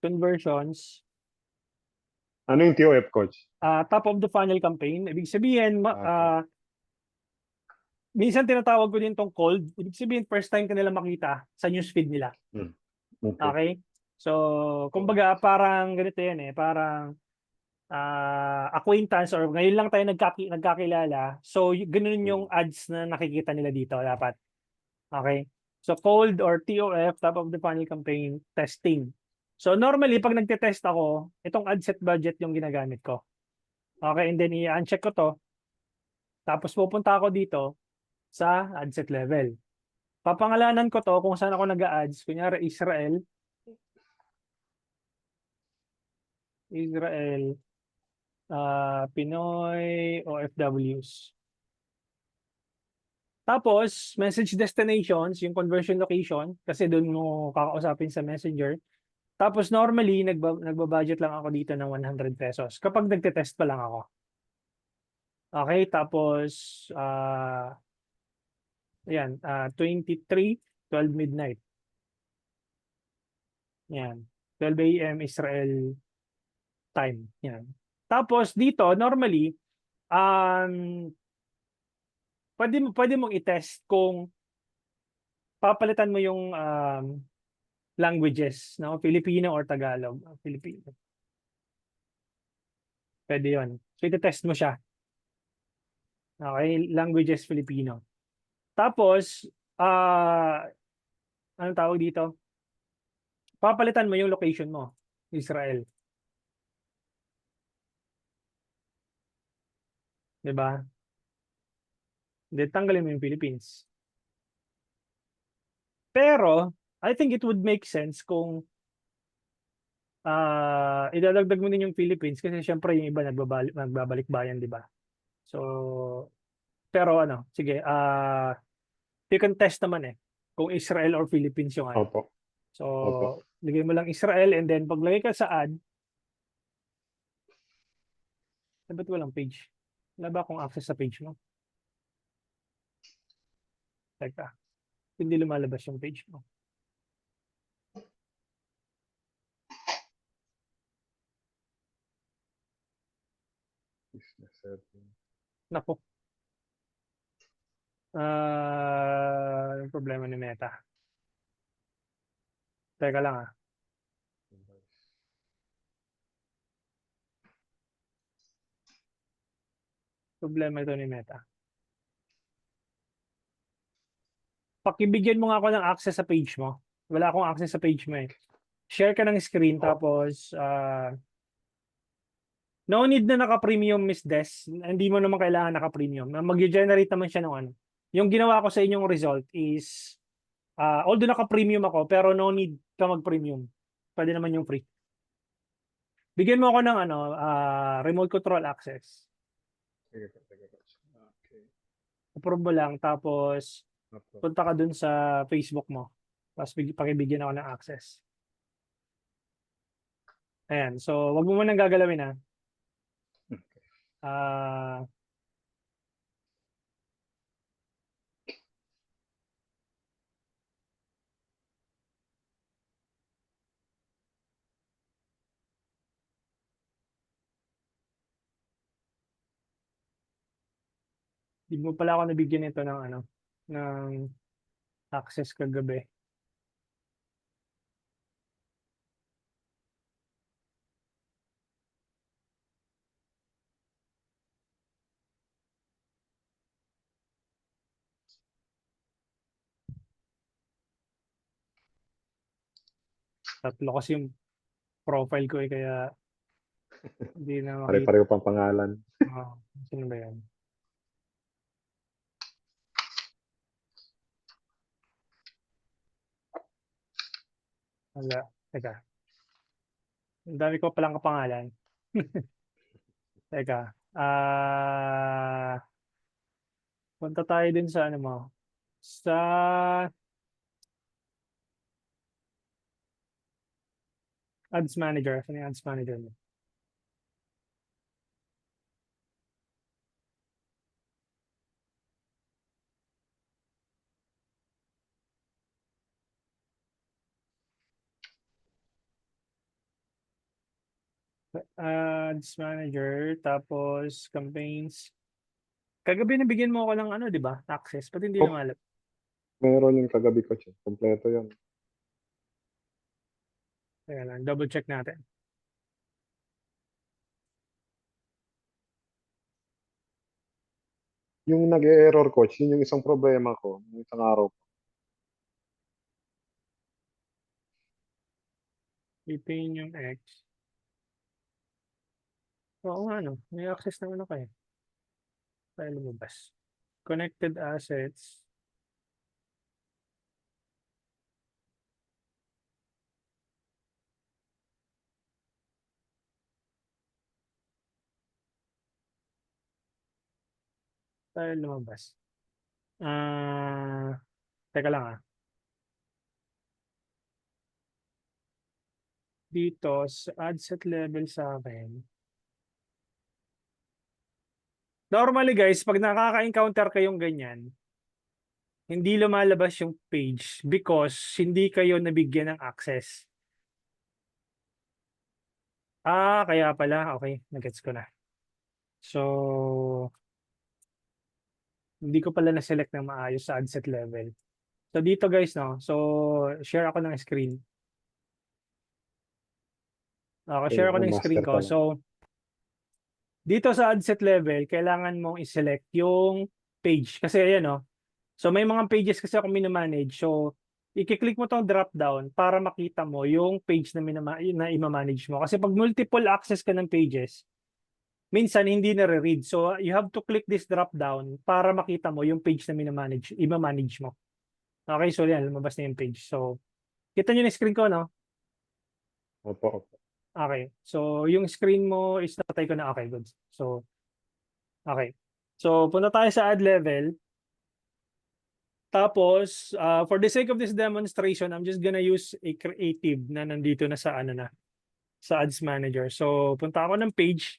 conversions, Ano yung TOF, coach? top of the funnel campaign. Ibig sabihin, Okay. minsan tinatawag ko din tong cold. Ibig sabihin, first time ka nila makita sa newsfeed nila. Hmm. Okay. Okay? So, Cool. kumbaga, parang ganito yan eh. Parang acquaintance or ngayon lang tayo nagkakilala. So, ganun yung Hmm. ads na nakikita nila dito dapat. Okay? So, cold or TOF, top of the funnel campaign, testing. So, normally, pag nagte-test ako, itong ad set budget yung ginagamit ko. Okay? And then, i-uncheck ko to. Tapos, pupunta ako dito sa ad set level. Papangalanan ko to kung saan ako nag-ads. Kunyari, Israel, Pinoy OFWs. Tapos, message destinations, yung conversion location, kasi doon mo kakausapin sa Messenger. Tapos, normally, nagbabudget lang ako dito ng 100 pesos kapag nagte-test pa lang ako. Okay, tapos, ayan, 23, 12 midnight. Yan, 12 a.m. Israel time. Yan. Tapos, dito, normally, pwede mong i-test kung papalitan mo yung languages, no? Filipino or Tagalog. Filipino. Pwede yun. So, iti-test mo siya. Okay? Languages Filipino. Tapos, anong tawag dito? Papalitan mo yung location mo. Israel. Diba? Then, tanggalin mo yung Philippines. Pero, I think it would make sense kung idadagdag mo din yung Philippines kasi syempre yung iba nagbabalik bayan, di ba? So, pero ano, sige, you can test naman eh kung Israel or Philippines yung ano. Opo. So, Opo. lagay mo lang Israel and then paglagay ka sa ad, ba't walang page? Wala ba akong access sa page mo? Teka, hindi lumalabas yung page mo. Business setting. Naku. Yung problema ni Meta. Teka lang ah. Problema ito ni Meta. Pakibigyan mo nga ako ng access sa page mo. Wala akong access sa page mo eh. Share ka ng screen Oh, tapos no need na naka-premium, Miss Des. Hindi mo naman kailangan naka-premium. Mag-generate naman siya ng ano. Yung ginawa ko sa inyong result is although naka-premium ako, pero no need ka mag-premium. Pwede naman yung free. Bigyan mo ako ng ano, remote control access. sige, sige, coach. Okay. Approve mo lang, tapos Opo. punta ka dun sa Facebook mo. Tapos pakibigyan ako ng access. Ayan, so wag mo munang gagalawin ha. Ah, Di mo pala ako nabigyan nito ng ano, ng access kagabi. Tatlo kasi yung profile ko eh, kaya hindi na makita. Pare-pareho pang pangalan. Sino ba yan? Wala. Teka. Ang dami ko palang kapangalan. Teka. Punta tayo din sa ano mo. Sa ads manager. Ano yung ads manager mo? Ads manager. Tapos campaigns. Kagabi nabigyan mo ako ng ano, di ba? Access. Pati hindi Oh, lumalab. meron yung kagabi ko siya. Kompleto yun. Teka lang. Double check natin. Yung nag-error coach, yun yung isang problema ko. Yung isang araw. Ipin yung X. Oo nga no. May access naman ako eh. Tayo lumabas. Connected assets. Tayo lumabas. Teka lang ah. Dito sa ad set level sa akin. Normally guys, pag nakaka-encounter kayong ganyan, hindi lumalabas yung page because hindi kayo nabigyan ng access. Kaya pala. Okay, nagets ko na. So, hindi ko pala na-select ng maayos sa ad set level. So, dito guys, no? So, share ako ng screen. Okay, Okay, share ako ako ng screen master ko. pa lang. So, dito sa ad set level, kailangan mong i-select yung page. Kasi ayan, no? So, may mga pages kasi ako minamanage. So, i-click mo tong drop down para makita mo yung page na ima-manage mo. Kasi pag multiple access ka ng pages, minsan hindi nare-read. So, you have to click this drop down para makita mo yung page na ima-manage mo. Okay, so yan, lumabas na yung page. So, kita nyo na yung screen ko, no? Opo, opo. Okay. So, yung screen mo is natay ko na. Okay, good. So, okay. So, punta tayo sa ad level. Tapos, for the sake of this demonstration, I'm just gonna use a creative na nandito na sa ano na, sa Ads Manager. So, punta ako ng page.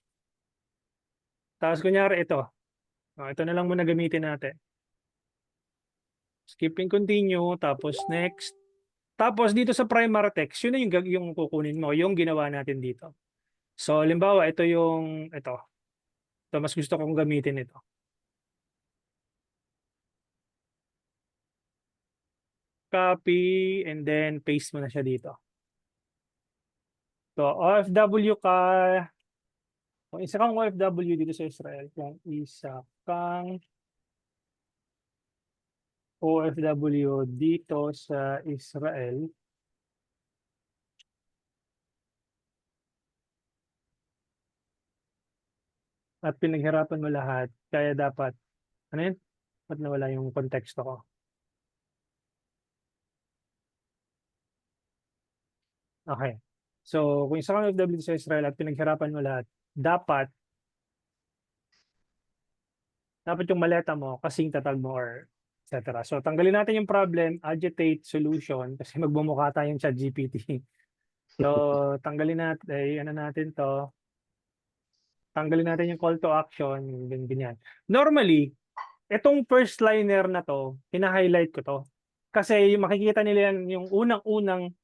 Tapos, kunyari ito. Ito na lang muna gamitin natin. Skipping continue, tapos next. Tapos, dito sa primary text, yun na yung kukunin mo, yung ginawa natin dito. So, limbawa, ito. Ito, mas gusto kong gamitin ito. Copy, and then paste mo na siya dito. So, OFW ka, kung isa kang OFW dito sa Israel, kung isa kang OFW dito sa Israel, at pinaghirapan mo lahat, kaya dapat, ano yun? Ba't nawala yung konteksto ko? Okay. So, kung isa kang OFW dito sa Israel at pinaghirapan mo lahat, dapat yung maleta mo, kasing tatag mo, or etc. So, tanggalin natin yung problem, agitate, solution, kasi magmumukha tayong ChatGPT. So, tanggalin natin, ano natin to, tanggalin natin yung call to action, ganyan. Normally, itong first liner na to, hina-highlight ko to. Kasi yung makikita nila yan, yung unang-unang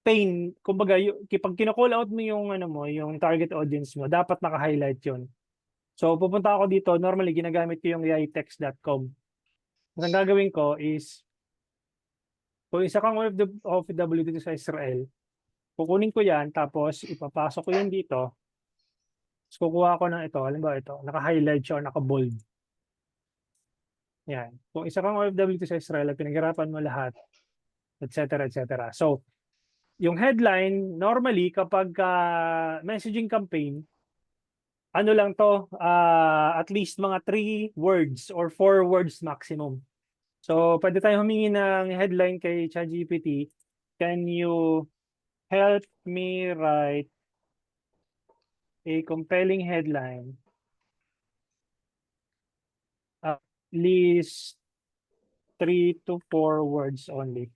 pain, kumbaga, pag kino-call out mo yung, ano mo, yung target audience mo, dapat naka-highlight yun. So, pupunta ako dito, normally, ginagamit ko yung yaitext.com. Ang gagawin ko is, kung isa kang OFW dito sa Israel, kukunin ko yan, tapos ipapasok ko yan dito. Tapos kukuha ko ng ito, halimbawa ito, naka-highlight siya o naka-bold. Yan. Kung isa kang OFW dito sa Israel at pinaghirapan mo lahat, etc. etc. So, yung headline, normally kapag messaging campaign, ano lang to, at least mga 3 words or 4 words maximum. So, pwede tayong humingi ng headline kay ChatGPT. Can you help me write a compelling headline? At least 3 to 4 words only.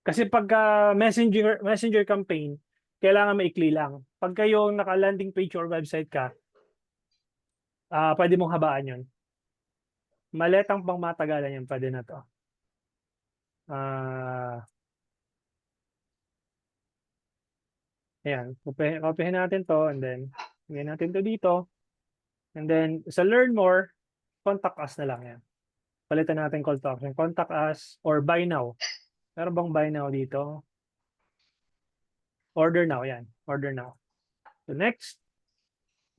Kasi pagka messenger campaign, kailangan maikli lang. Pag kayo naka-landing page or website ka, pwede mong habaan yun. Maletang pang matagalan yan, pwede na to. Ayan, copyhin natin to and then lagyan natin to dito. And then sa learn more, contact us na lang yan. Palitan natin call to action. Contact us or buy now. Meron bang buy now dito? Order now, yan. Order now. So next.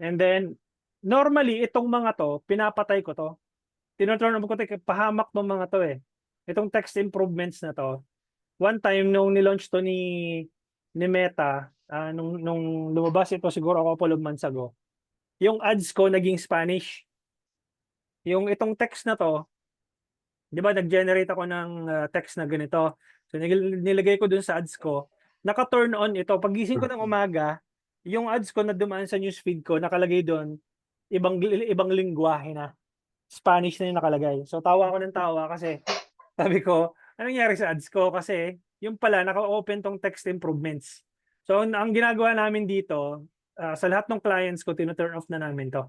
And then, normally, itong mga to, pinapatay ko to. Tinuturn ko to, pahamak ng mga to eh. Itong text improvements na to. One time, nung nilaunch to ni Meta, nung lumabas ito siguro a couple of months ago, yung ads ko naging Spanish. Yung itong text na to, di ba nag-generate ako ng text na ganito. So nilagay ko dun sa ads ko, naka-turn on ito. Pagising ko ng umaga, yung ads ko na dumaan sa newsfeed ko, nakalagay doon, ibang lingwahe na. Spanish na yung nakalagay. So tawa ako ng tawa kasi sabi ko, anong nangyari sa ads ko? Kasi yung pala, naka-open tong text improvements. So ang ginagawa namin dito, sa lahat ng clients ko, tino-turn off na namin to.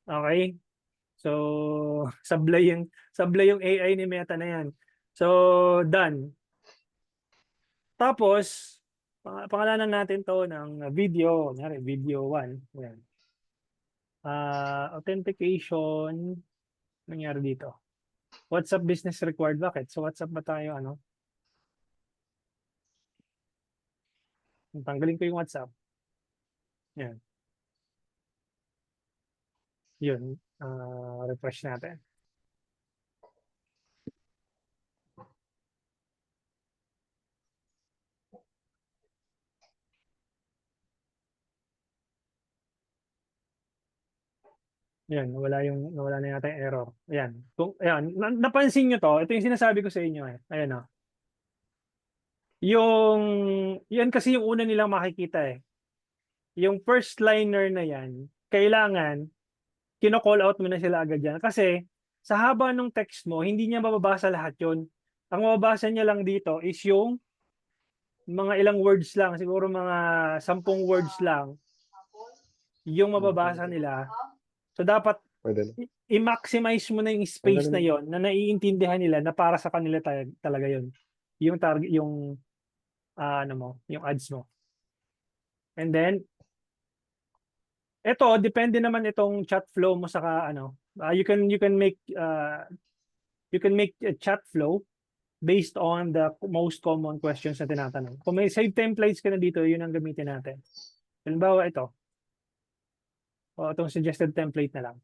Okay? So, sablay yung AI ni Meta na yan. So, done. Tapos, pangalanan natin to ng video. Kunyari, video 1. Yan. Authentication. Nangyari dito. WhatsApp business required. Bakit? So, WhatsApp ba tayo, ano? Tanggalin ko yung WhatsApp. Yan. Yun. Refresh natin. Yan, nawala na yata yung error. Ayan. Ayan, napansin nyo to, ito yung sinasabi ko sa inyo eh. Ayan o. Yan kasi yung una nilang makikita eh. Yung first liner na yan, kailangan, kino-call out mo na sila agad yan. Kasi, sa haba ng text mo, hindi niya mababasa lahat yon. Ang mababasa niya lang dito is yung mga ilang words lang, siguro mga 10 words lang, yung mababasa nila. So, dapat Pwede na. i-maximize mo na yung space na yon na naiintindihan nila na para sa kanila talaga yon. Yung target, yung ano mo, yung ads mo. And then, ito, depende naman itong chat flow mo sa ano. You can make a chat flow based on the most common questions na tinatanong. Kung may save templates ka na dito, yun ang gamitin natin. Halimbawa ito. O itong suggested template na lang.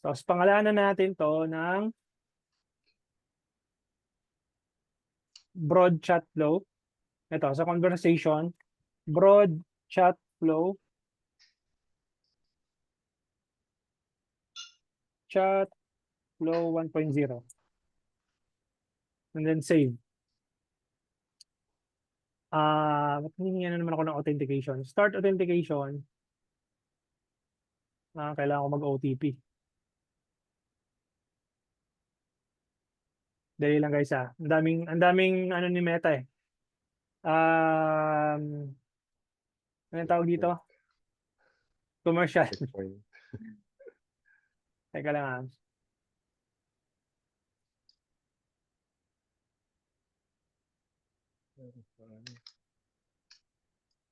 So, pangalanan natin to ng broad chat flow. Ito, sa conversation, broad chat flow. Chat flow 1.0. And then save. Hihingi na naman ako ng authentication. Start authentication. Kailangan ko mag-OTP. Dali lang guys ah. Ang daming ano ni Meta eh. Ano yung tawag dito? Commercial. Checkpoint. Teka lang ah.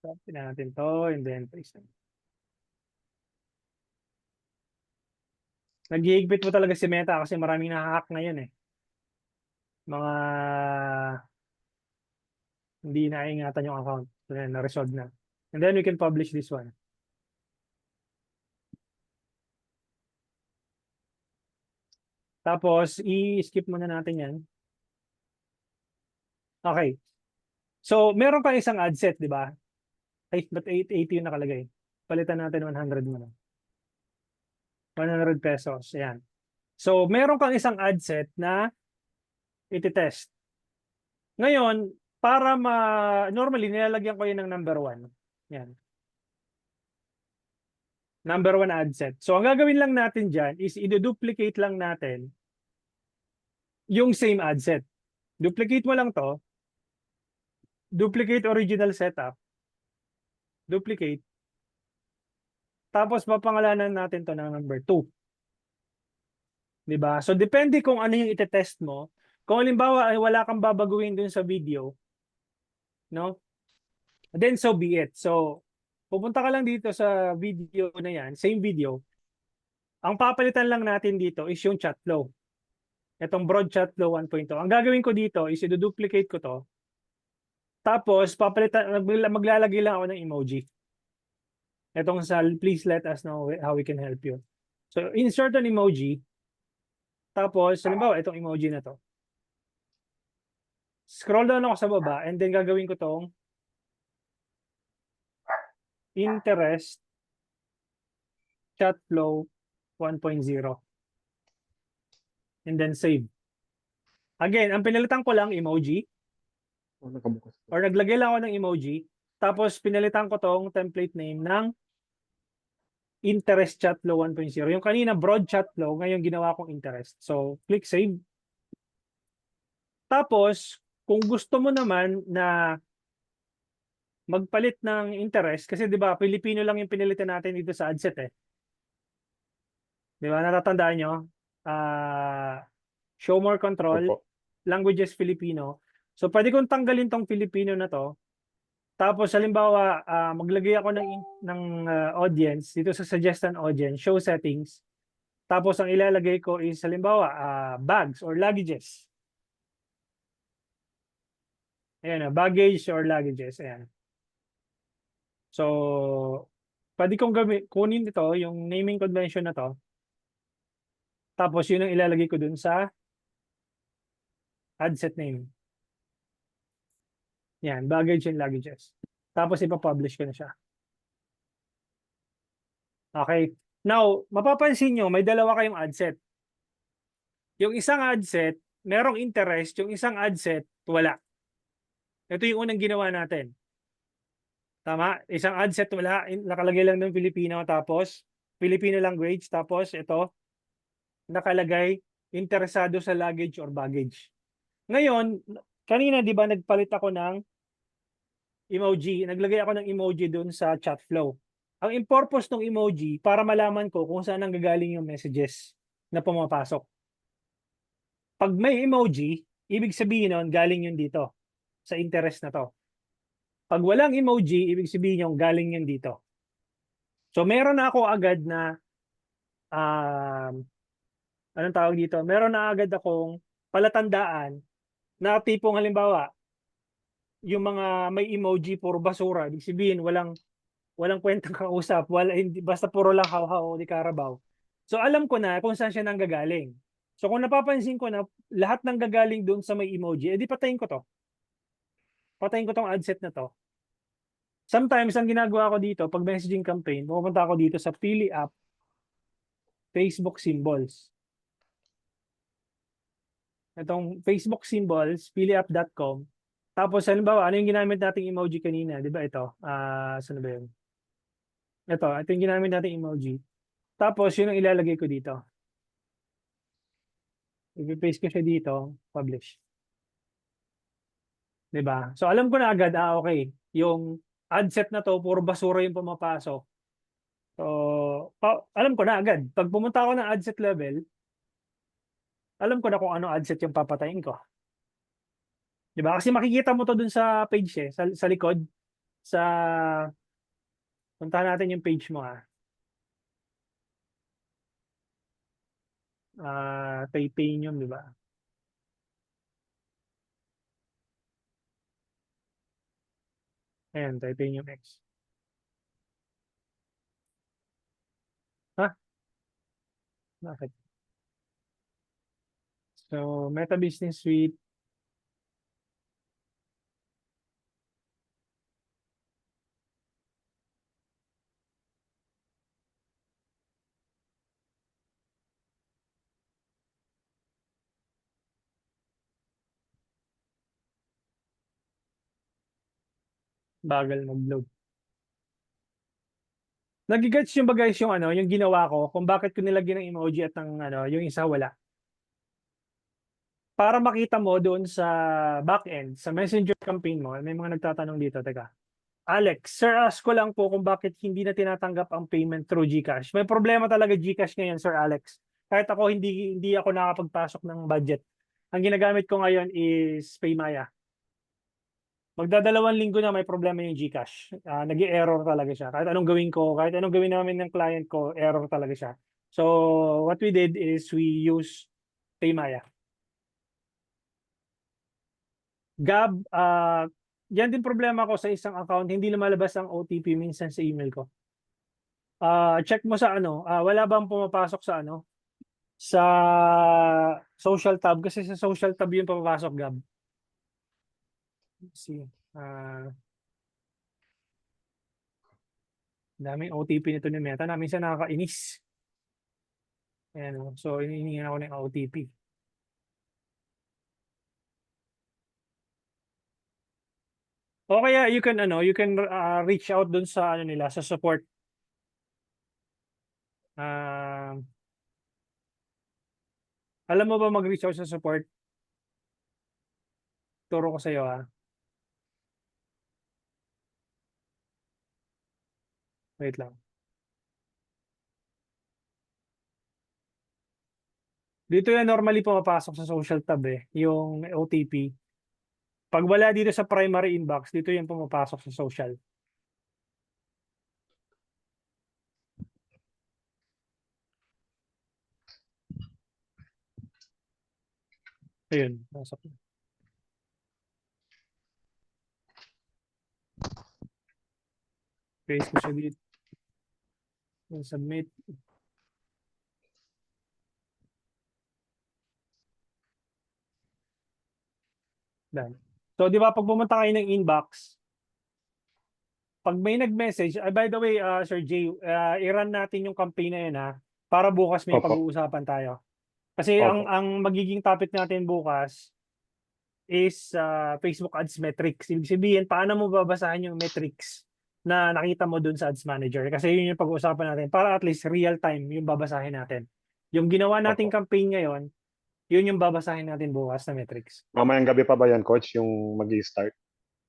Copy natin to and then paste natin. Nag-iigpit mo talaga si Meta kasi maraming nahahack ngayon eh. Mga hindi naingatan yung account. So, na-resolve na. And then we can publish this one. Tapos, i-skip muna natin yan. Okay. So, meron kang isang ad set, di ba? Ay, ba't 880 yung nakalagay? Palitan natin 100 muna. 100 pesos. Ayan. So, meron kang isang ad set na iti-test. Ngayon, para normally, nilalagyan ko yun ng number 1. Yan. Number 1 ad set. So, ang gagawin lang natin dyan is i-duplicate lang natin yung same ad set. Duplicate mo lang to. Duplicate original setup. Duplicate. Tapos, papangalanan natin to ng number 2. Diba? So, depende kung ano yung ite-test mo. Kung halimbawa ay wala kang babaguhin dun sa video, no? Then so be it. So, pupunta ka lang dito sa video na yan, same video. Ang papalitan lang natin dito is yung chat flow. Itong broad chat flow 1.0. Ang gagawin ko dito is i-duplicate ko to. Tapos, maglalagay lang ako ng emoji. Itong sa please let us know how we can help you. So, insert an emoji. Tapos, halimbawa, itong emoji na to. Scroll down ako sa baba and then gagawin ko tong interest chat flow 1.0 and then save. Again, ang pinalitan ko lang emoji Nakabukas. or naglagay lang ako ng emoji tapos pinalitan ko tong template name ng interest chat flow 1.0. Yung kanina broad chat flow, ngayon ginawa kong interest. So, click save. Tapos, kung gusto mo naman na magpalit ng interest, kasi di ba, Pilipino lang yung pinilitan natin dito sa adset eh. Di ba, natatandaan nyo? Show more control, Opo. languages Filipino. So, pwede kong tanggalin tong Filipino na to. Tapos, halimbawa, maglagay ako ng audience dito sa suggested audience, show settings. Tapos, ang ilalagay ko is, halimbawa, bags or luggages. Ayan, baggage or luggages. Ayan. So, pwede kong kunin ito, yung naming convention na to. Tapos, yun ang ilalagay ko dun sa ad set name. Yan, baggage and luggages. Tapos, ipapublish ko na siya. Okay. Now, mapapansin nyo, may dalawa kayong ad set. Yung isang ad set, merong interest. Yung isang ad set, wala. Ito yung unang ginawa natin. Tama? Isang ad set, wala. Nakalagay lang ng Filipino. Tapos, Filipino language. Tapos, ito, nakalagay, interesado sa luggage or baggage. Ngayon, kanina, di ba, nagpalit ako ng emoji. Naglagay ako ng emoji dun sa chat flow. Ang purpose ng emoji, para malaman ko kung saan nanggagaling yung messages na pumapasok. Pag may emoji, ibig sabihin nun, galing yun dito, sa interest na to. Pag walang emoji, ibig sabihin yung galing yun dito. So, meron na ako agad na, anong tawag dito? Meron na agad akong palatandaan na tipong halimbawa, yung mga may emoji puro basura, ibig sabihin walang kwentang kausap, basta puro lang haw-haw di karabaw. So alam ko na kung saan siya nanggagaling. So kung napapansin ko na lahat nanggagaling doon sa may emoji, edi patayin ko to. Patayin ko tong ad set na to. Sometimes ang ginagawa ko dito, pag messaging campaign, pupunta ako dito sa Pili app, Facebook symbols. Itong Facebook symbols, piliapp.com. Tapos halimbawa, ano yung ginamit nating emoji kanina? Di ba ito? Saan ba yun? Ito yung ginamit nating emoji. Tapos, yun ang ilalagay ko dito. I-paste ko siya dito, publish. Diba? So, alam ko na agad, okay, yung ad set na to, puro basura yung pumapasok. So, alam ko na agad. Pag pumunta ako ng ad set level, alam ko na kung ano ad set yung papatayin ko. Diba? Kasi makikita mo to dun sa page eh, sa likod. Puntahan natin yung page mo Titanium, di ba? Ayan, Titanium X. Ha? Bakit? So, Meta Business Suite. Bagal mag-load. Nagigets yung ba guys yung ano, yung ginawa ko kung bakit ko nilagyan ng emoji at ng ano, yung isa wala. Para makita mo doon sa backend, sa Messenger campaign mo, may mga nagtatanong dito, teka. Alex, sir, ask ko lang po kung bakit hindi na tinatanggap ang payment through GCash. May problema talaga GCash ngayon, Sir Alex. Kahit ako hindi ako nakapagpasok ng budget. Ang ginagamit ko ngayon is Paymaya. Magdadalawang linggo na may problema yung GCash. Nag-error talaga siya. Kahit anong gawin ko, kahit anong gawin namin ng client ko, error talaga siya. So, what we did is we use Paymaya. Gab, yan din problema ko sa isang account, hindi lumalabas ang OTP minsan sa email ko. Check mo sa ano, wala bang pumapasok sa ano, sa social tab kasi sa social tab yung papapasok, Gab. Let's see. Daming OTP nito ni Meta na minsan nakakainis. Ayan, oh. So hinihingi ako ng OTP. O kaya you can ano, you can reach out dun sa ano nila, sa support. Alam mo ba mag-reach out sa support? Turo ko sa iyo ha. Wait lang. Dito yan normally pumapasok sa social tab yung OTP. Pag wala dito sa primary inbox, dito yung pumapasok sa social. Ayun, pasok na. Paste ko siya dito. Submit. Done. So, di ba, pag pumunta kayo ng inbox, pag may nag-message, by the way, Sir Jay, i-run natin yung campaign na yun, ha, para bukas may Opo. pag-uusapan tayo. Kasi Opo. ang magiging topic natin bukas is Facebook Ads Metrics. Ibig sabihin, paano mo babasahin yung metrics na nakita mo dun sa Ads Manager? Kasi yun yung pag-uusapan natin para at least real time yung babasahin natin. Yung ginawa nating Opo. campaign ngayon, yun yung babasahin natin bukas na metrics. Mamayang gabi pa ba yan, coach, yung mag-i-start?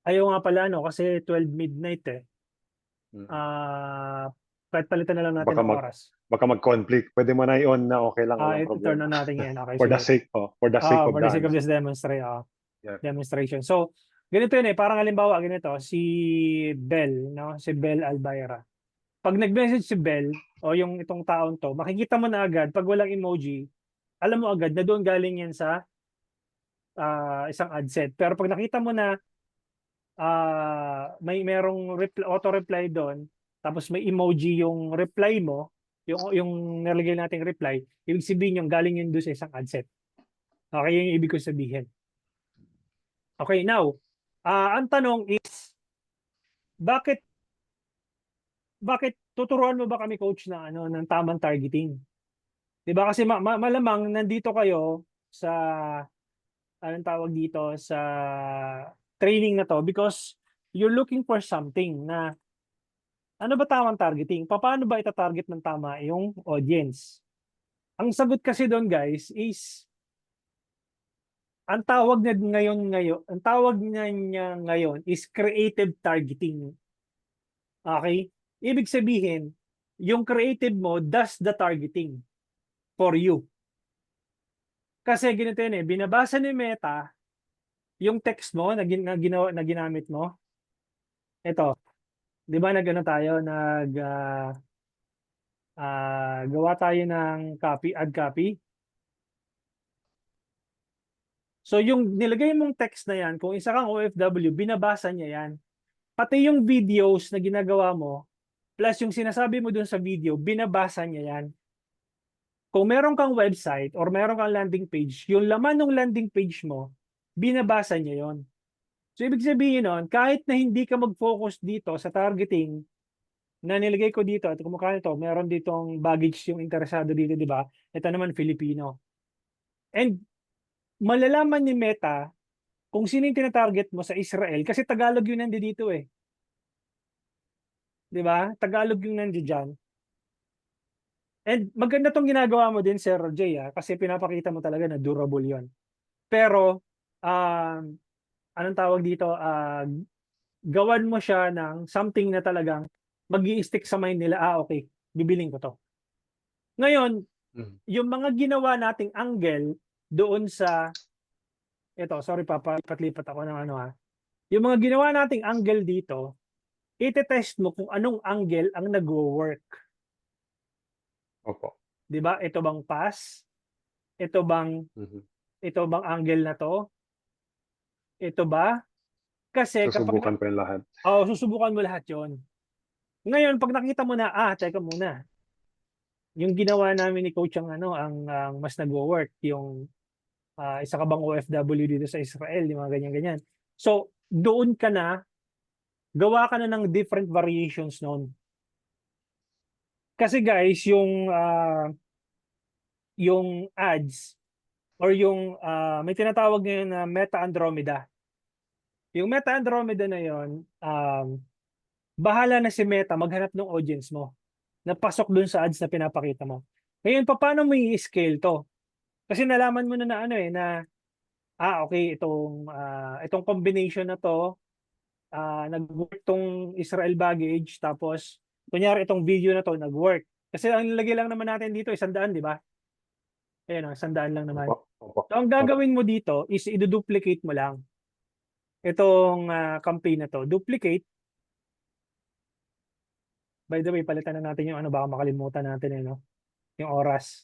Ayaw nga pala, no, kasi 12 midnight Hmm. Kahit palitan na lang natin ng oras. Baka mag-conflict. Pwede mo na i-on na, okay lang, walang Turn problema. on natin ngayon. Okay, For the sige. sake, for the sake of For the the sake of ano. this Yeah. demonstration. So, ganito yun parang halimbawa, ganito, si Bell, no? Si Bell Albayra. Pag nag-message si Bell, o yung itong taon to, makikita mo na agad, pag walang emoji, alam mo agad na doon galing yan sa isang ad set. Pero pag nakita mo na merong auto-reply doon, tapos may emoji yung reply mo, yung nilagay nating reply, ibig sabihin yung galing yun doon sa isang ad set. Okay, yun yung ibig ko sabihin. Okay, now, ang tanong is, bakit tuturuan mo ba kami, coach, na ano ng tamang targeting? 'Di ba kasi malamang nandito kayo sa anong tawag dito sa training na to because you're looking for something na ano ba tamang targeting? Paano ba ita-target ng tama yung audience? Ang sagot kasi doon, guys, is ang tawag niya ngayon is creative targeting. Okay? Ibig sabihin, yung creative mo does the targeting for you. Kasi ganito yun binabasa ni Meta yung text mo na ginamit mo. Ito, 'di ba nagano tayo, gawa tayo ng ad copy. So yung nilagay mong text na yan, kung isa kang OFW, binabasa niya yan. Pati yung videos na ginagawa mo, plus yung sinasabi mo dun sa video, binabasa niya yan. Kung meron kang website or meron kang landing page, yung laman ng landing page mo, binabasa niya yon. So ibig sabihin nun, kahit na hindi ka mag-focus dito sa targeting na nilagay ko dito, at kumukha nito, meron ditong baggage yung interesado dito, di ba? Ito naman, Filipino. And malalaman ni Meta kung sino yung tinatarget mo sa Israel kasi Tagalog yun nandito 'Di ba? Tagalog yung nandiyan. And maganda 'tong ginagawa mo din, Sir Jay, kasi pinapakita mo talaga na durable 'yon. Pero, um, anong tawag dito, gawan mo siya ng something na talagang mag-i-stick sa mind nila, okey, bibilhin ko 'to. Ngayon, Mhm. yung mga ginawa nating angle doon sa eto, sorry papalipat-lipat ako ng ano, yung mga ginawa nating angle dito, ite-test mo kung anong angle ang nagwo-work, Opo. 'di ba? Ito bang pass? Ito bang Mhm. ito bang angle na 'to? Ito ba? Kasi kapag Susubukan ko yung lahat. oo, susubukan mo lahat 'yon. Ngayon 'pag nakita mo na, teka muna, yung ginawa namin ni coach ang mas nagwo-work, yung, isa ka bang OFW dito sa Israel, yung mga ganyan-ganyan. So, doon ka na, gawa ka na ng different variations nun. Kasi guys, yung ads or yung, may tinatawag ngayon na Meta Andromeda. Yung Meta Andromeda na yun, bahala na si Meta maghanap ng audience mo na pasok dun sa ads na pinapakita mo. Ngayon, papaano mo i-scale 'to? Kasi nalaman mo na na ano, na, okey itong combination na 'to, nag-work 'tong Israel baggage, tapos kunyari itong video na 'to nag-work. Kasi ang nilagay lang naman natin dito 100, 'di ba? Ayan, 100 lang naman. Opo, opo, So ang opo. gagawin mo dito is idu-duplicate mo lang itong, campaign na 'to. Duplicate, by the way palitan na natin yung ano baka makalimutan natin, 'no, yung oras.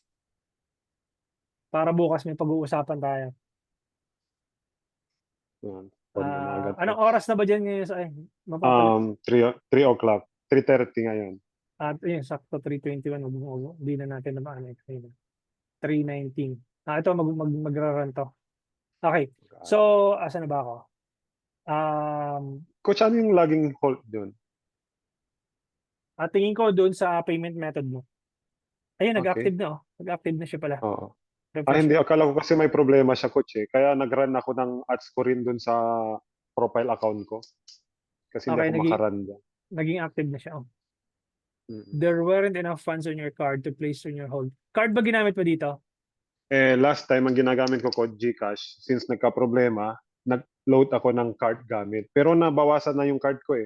Para bukas may pag-uusapan tayo. Yan, hold mo na agad, Anong coach. oras na ba diyan ngayon sa mapapalit 3 o'clock, 3:30 ngayon. at ayun sakto 3:21, hindi na natin na maano, 3:19. Ito magra-run 'to. Okey. So, asan na ba ako? Um, Coach, ano yung laging halt dun? tingin ko do'n sa payment method mo. Ayun nag-active Okey, na, nag-active na siya pala. oo. Refresh Hindi, mo. akala ko kasi may problema siya, coach, kaya nag-run ako ng ads ko rin dun sa profile account ko, kasi hindi Okey, ako maka-run diyan. naging active na siya, Mm. There weren't enough funds on your card to place on your hold. Card ba ginamit mo dito? Last time ang ginagamit ko, coach, GCash. Since nagkaproblema, nag-load ako ng card gamit, pero nabawasan na yung card ko,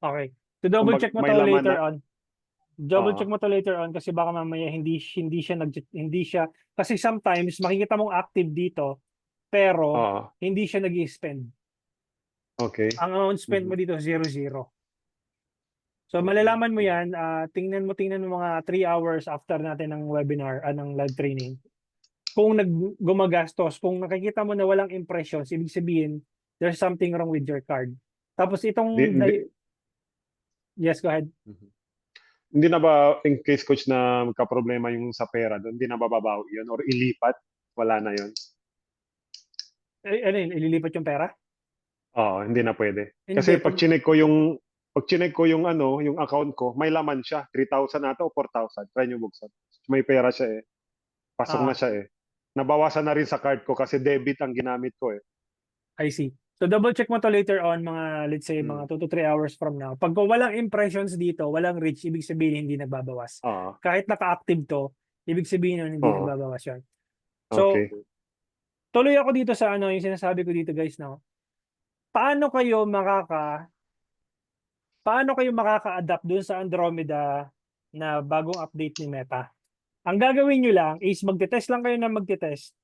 Okey. To double check mo may 'to laman na. later on. Double Oo, check mo 'to later on kasi baka mamaya hindi siya kasi sometimes makikita mong active dito, pero oo, hindi siya nag-i-spend. okey. Ang amount spent mo Mhm, dito 0. So okey. malalaman mo Mhm. 'yan, tingnan mo mga 3 hours after natin ng webinar, ng live training. Kung gumagastos, kung nakikita mo na walang impressions, ibig sabihin there's something wrong with your card. Tapos Hindi itong hindi yes, go ahead. mhm. Hindi na ba in case, coach, na magkaproblema yung sa pera dun, hindi na mababawi yun or ilipat, wala na yun? Ano yun, ililipat yung pera? Oo, hindi na puwede. Hindi, Kasi 'pag chineck ko yung ano, yung account ko, may laman siya, 3,000 ata o 4,000, try niyo buksan. May pera siya, pasok na ah, siya, Nabawasan na rin sa card ko kasi debit ang ginamit ko, I see. So double check mo to later on, mga let's say Hmm, mga 2 to 3 hours from now. Pag walang impressions dito, walang reach, ibig sabihin hindi nagbabawas. oo, Kahit naka-active to, ibig sabihin nun hindi oo, nagbabawas yun. So, okey. tuloy ako dito sa yung sinasabi ko dito guys, no? Paano kayo makaka paano kayo makaka-adapt dun sa Andromeda na bagong update ni Meta? Ang gagawin nyo lang is magte-test lang kayo ng magte-test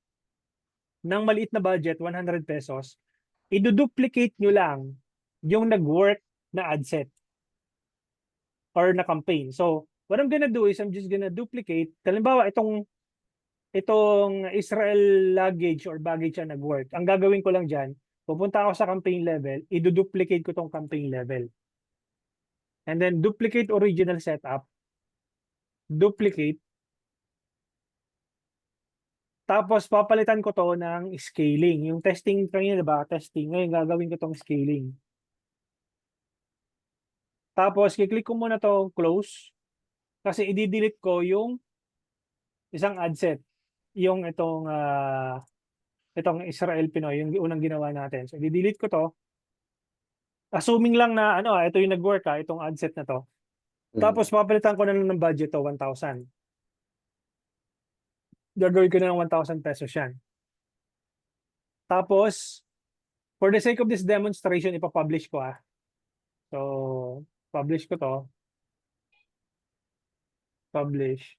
ng maliit na budget, ₱100. Idu-duplicate nyo lang yung nag-work na ad set or na campaign. So, what I'm gonna do is I'm just gonna duplicate. Halimbawa, itong Israel luggage or baggage ang nag-work. Ang gagawin ko lang dyan, pupunta ako sa campaign level, idu-duplicate ko tong campaign level. And then duplicate original setup, duplicate, tapos papalitan ko 'to ng scaling. Yung testing kanina 'di ba, testing. Ngayon gagawin ko 'tong scaling. Tapos ki-click ko muna 'to close, kasi i-de-delete ko yung isang ad set, yung itong Israel Pinoy, yung unang ginawa natin. So i-de-delete ko 'to, Assuming lang na ano, ito yung nag-work itong ad set na to. Tapos papalitan ko na lang ng budget to 1,000. Gagawin ko na ng 1,000 pesos yan. Tapos, for the sake of this demonstration, ipapublish ko So, publish ko to. Publish.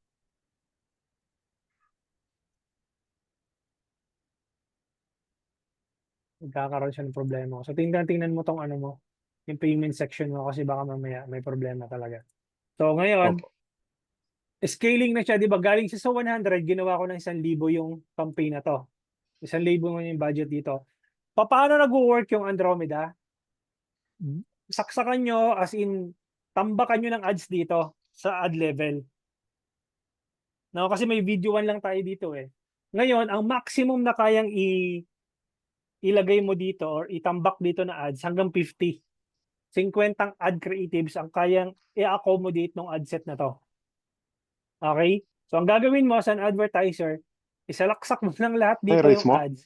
Magkakaroon siya ng problema. So, tingnan mo tong ano mo, yung payment section mo kasi baka mamaya may problema talaga. So, ngayon, Opo. scaling na siya, di ba? Galing siya sa 100, ginawa ko ng 1,000 yung campaign na to. 1,000 mo yung budget dito. Paano nag-work yung Andromeda? Saksakan nyo, as in, tambakan nyo ng ads dito sa ad level. No, kasi may video 1 lang tayo dito eh. Ngayon, ang maximum na kayang ilagay mo dito or itambak dito na ads hanggang 50. 50 ad creatives ang kayang i-accommodate ng ad set na to. Okay? So, ang gagawin mo as an advertiser, isalaksak mo lang lahat Ay, dito raise yung mo? ads.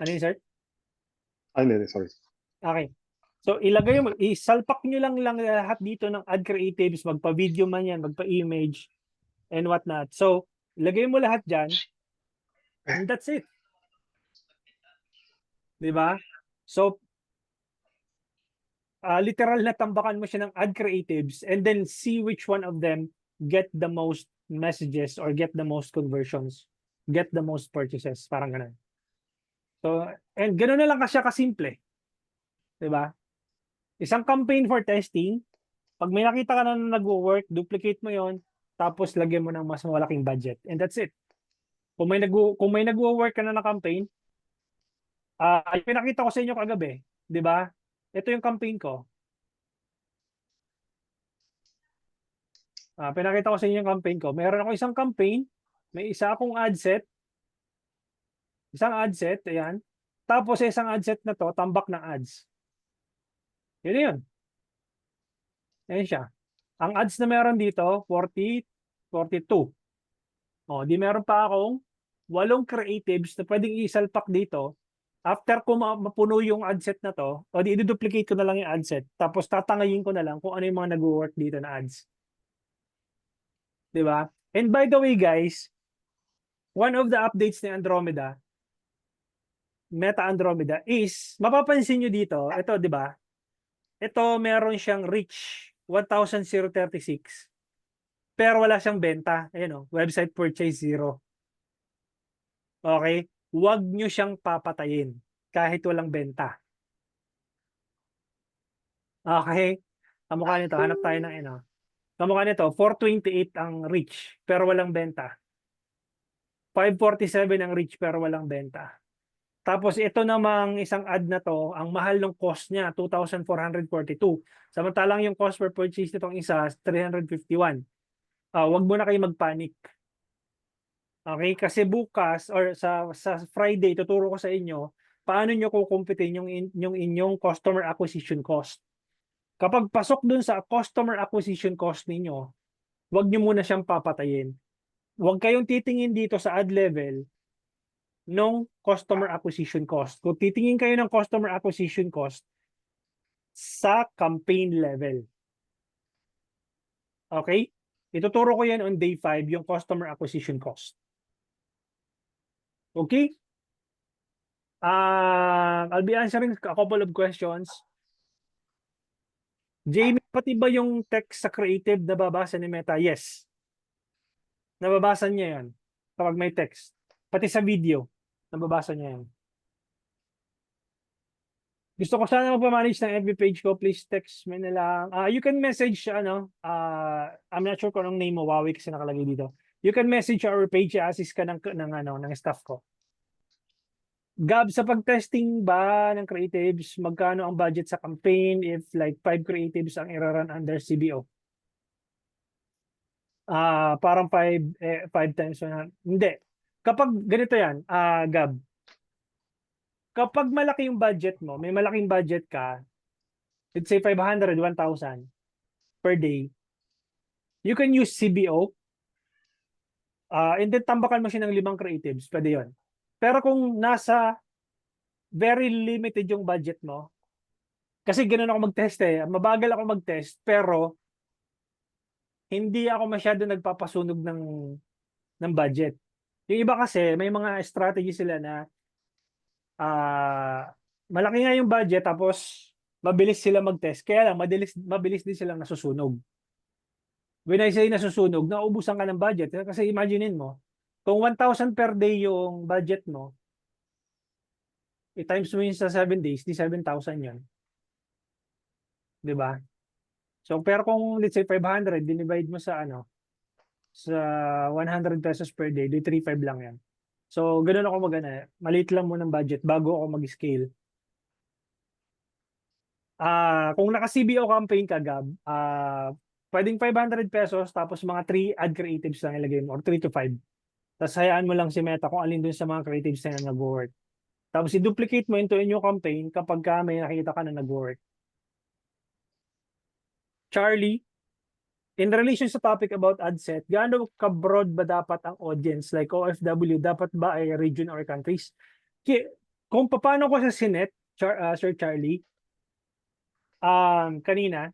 Ano yun, sir? Ay, hindi, sorry. Okay. So, ilagay mo, isalpak nyo lang lahat dito ng ad creatives, magpa-video man yan, magpa-image, and whatnot. So, ilagay mo lahat dyan, and that's it. Di ba? So, literal na tambakan mo siya ng ad creatives and then see which one of them get the most messages or get the most conversions, get the most purchases, parang ganun. So, and ganun na lang siya kasimple. Diba? Isang campaign for testing, pag may nakita ka na nag-work, duplicate mo yon, tapos lagyan mo ng mas malaking budget. And that's it. Kung may nag-work ka na na campaign, pinakita ko sa inyo kagabi, di ba? Ito yung campaign ko. Pinakita ko sa inyo yung campaign ko. Meron ako isang campaign, may isa akong ad set, ayan. Tapos isang ad set na to, tambak ng ads. Yun yun. Ayan siya. Ang ads na meron dito, 40, 42. O, di meron pa akong 8 creatives na pwedeng isalpak dito. After ko mapuno yung ad set na to, o di i-duplicate ko na lang yung ad set. Tapos tatangayin ko na lang kung ano yung mga nag-work dito na ads. Di ba? And by the way, guys, one of the updates ni Andromeda, Meta Andromeda is, mapapansin nyo dito, ito, di ba? Ito, meron siyang reach, 1,036. Pero wala siyang benta. Ayan o, website purchase 0. Okay? Huwag nyo siyang papatayin kahit walang benta. Okay? Kamukha nito, hanap tayo ng ino. Kamukha nito, 428 ang reach, pero walang benta. 547 ang reach, pero walang benta. Tapos ito namang isang ad na to, ang mahal ng cost niya, 2,442. Samantalang yung cost per purchase nitong isa, 351. Wag mo na kayo magpanic. Okay? Kasi bukas or sa Friday, tuturo ko sa inyo paano nyo kukumpitin yung inyong customer acquisition cost. Kapag pasok dun sa customer acquisition cost ninyo, wag nyo muna siyang papatayin. Huwag kayong titingin dito sa ad level ng customer acquisition cost. Kung titingin kayo ng customer acquisition cost sa campaign level. Okay? Ituturo ko yan on day 5, yung customer acquisition cost. Okay? I'll be answering a couple of questions. Jamie, pati ba yung text sa creative nababasa ni Meta? Yes. Nababasa niya yan kapag may text. Pati sa video, nababasa niya yan. Gusto ko sana magpa-manage ng FB page ko. Please text me na lang. You can message, I'm not sure kung anong name mo. Huawei kasi nakalagay dito. You can message our page. Assist ka ng staff ko. Gab, sa pag-testing ba ng creatives, magkano ang budget sa campaign if like 5 creatives ang i-run under CBO? Parang 5 times 100. Hindi. Kapag ganito yan, Gab, kapag malaki yung budget mo, may malaking budget ka, let's say 500, 1,000 per day, you can use CBO, and then tambakan mo siya ng 5 creatives, pwede yun. Pero kung nasa very limited yung budget mo, Kasi gano'n ako mag-test eh. Mabagal ako mag-test, pero hindi ako masyado nagpapasunog ng budget. Yung iba kasi, may mga strategy sila na malaki nga yung budget tapos mabilis sila mag-test. Kaya lang, mabilis din silang nasusunog. When I say nasusunog, nauubusan ka ng budget. Kasi imaginein mo, kung 1,000 per day yung budget mo, i-times mo yun sa 7 days, di 7,000 yun. Di ba? So, pero kung let's say 500, dinivide mo sa sa 100 pesos per day, di 3,500 lang yan. So, ganun ako maliit lang mo ng budget bago ako mag-scale. Kung naka-CBO campaign ka, Gab, pwedeng 500 pesos tapos mga 3 ad creatives lang ilagay mo or 3 to 5. Tapos hayaan mo lang si Meta kung alin dun sa mga creatives na nag-work. Tapos i-duplicate mo into a new campaign kapag may nakita ka na nag-work. Charlie, in relation sa topic about ad set, gaano ka-broad ba dapat ang audience? Like OFW, dapat ba ay region or countries? Kung paano ko sa Sinet, Sir Charlie, kanina,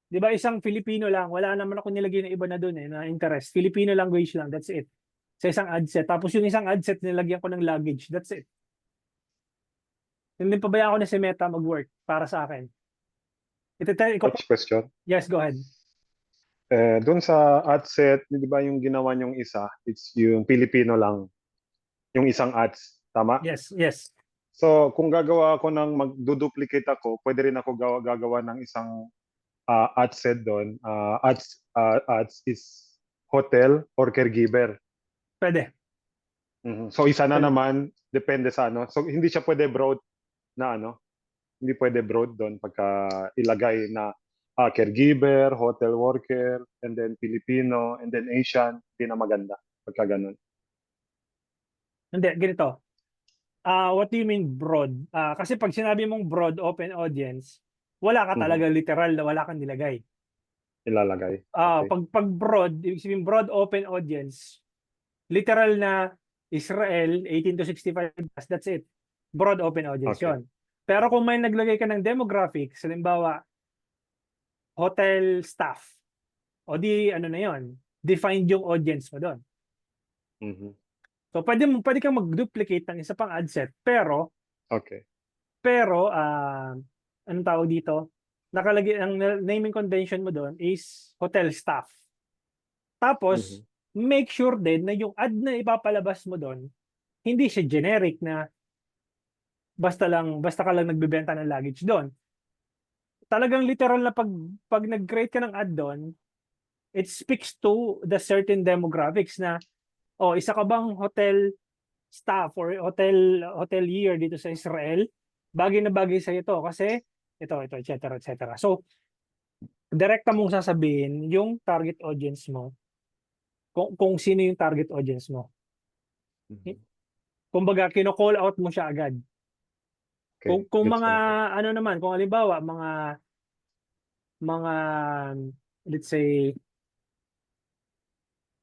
di ba isang Filipino lang, wala naman ako nilagay na iba na doon na interest. Filipino language lang, that's it. Sa isang ad set. Tapos yung isang ad set, nilagyan ko ng luggage, that's it. Hindi pabayaan ko na si Meta mag-work para sa akin. Coach, question. Yes, go ahead. Doon sa ad set, di ba yung ginawa niyong isa, it's yung Filipino lang, yung isang ads, tama? Yes, yes. So, kung gagawa ako ng magduduplicate ako, pwede rin ako gagawa ng isang ad set doon. Ads is hotel or caregiver. Pwede. So, isa na Pwede. naman, depende sa ano. So, hindi siya pwede broad na hindi pwede broad doon pagka ilagay na caregiver, hotel worker, and then Filipino, and then Asian, hindi na maganda pagka ganun. Hindi, ganito. What do you mean broad? Kasi pag sinabi mong broad open audience, wala ka talaga literal na wala kang nilagay. Ilalagay. Okay. Pag broad, ibig sabihin broad open audience, literal na Israel 18 to 65, that's it. Broad open audience Okay. yon. Pero kung may naglagay ka ng demographics, halimbawa hotel staff, o di ano na yon, defined yung audience mo doon. So pwede kang mag-duplicate ng isa pang ad set, pero anong tawag dito? Nakalagay ang naming convention mo doon is hotel staff. Tapos make sure din na yung ad na ipapalabas mo doon hindi siya generic na basta ka lang nagbebenta ng luggage doon. Talagang literal na pag nag-create ka ng ad doon, it speaks to the certain demographics na isa ka bang hotel staff or hotelier dito sa Israel? Bagay na bagay sa ito kasi ito, etc. etc. So, direkta mong sasabihin yung target audience mo kung sino yung target audience mo. Kumbaga, kino-call out mo siya agad. Kung mga ano naman, kung halimbawa mga let's say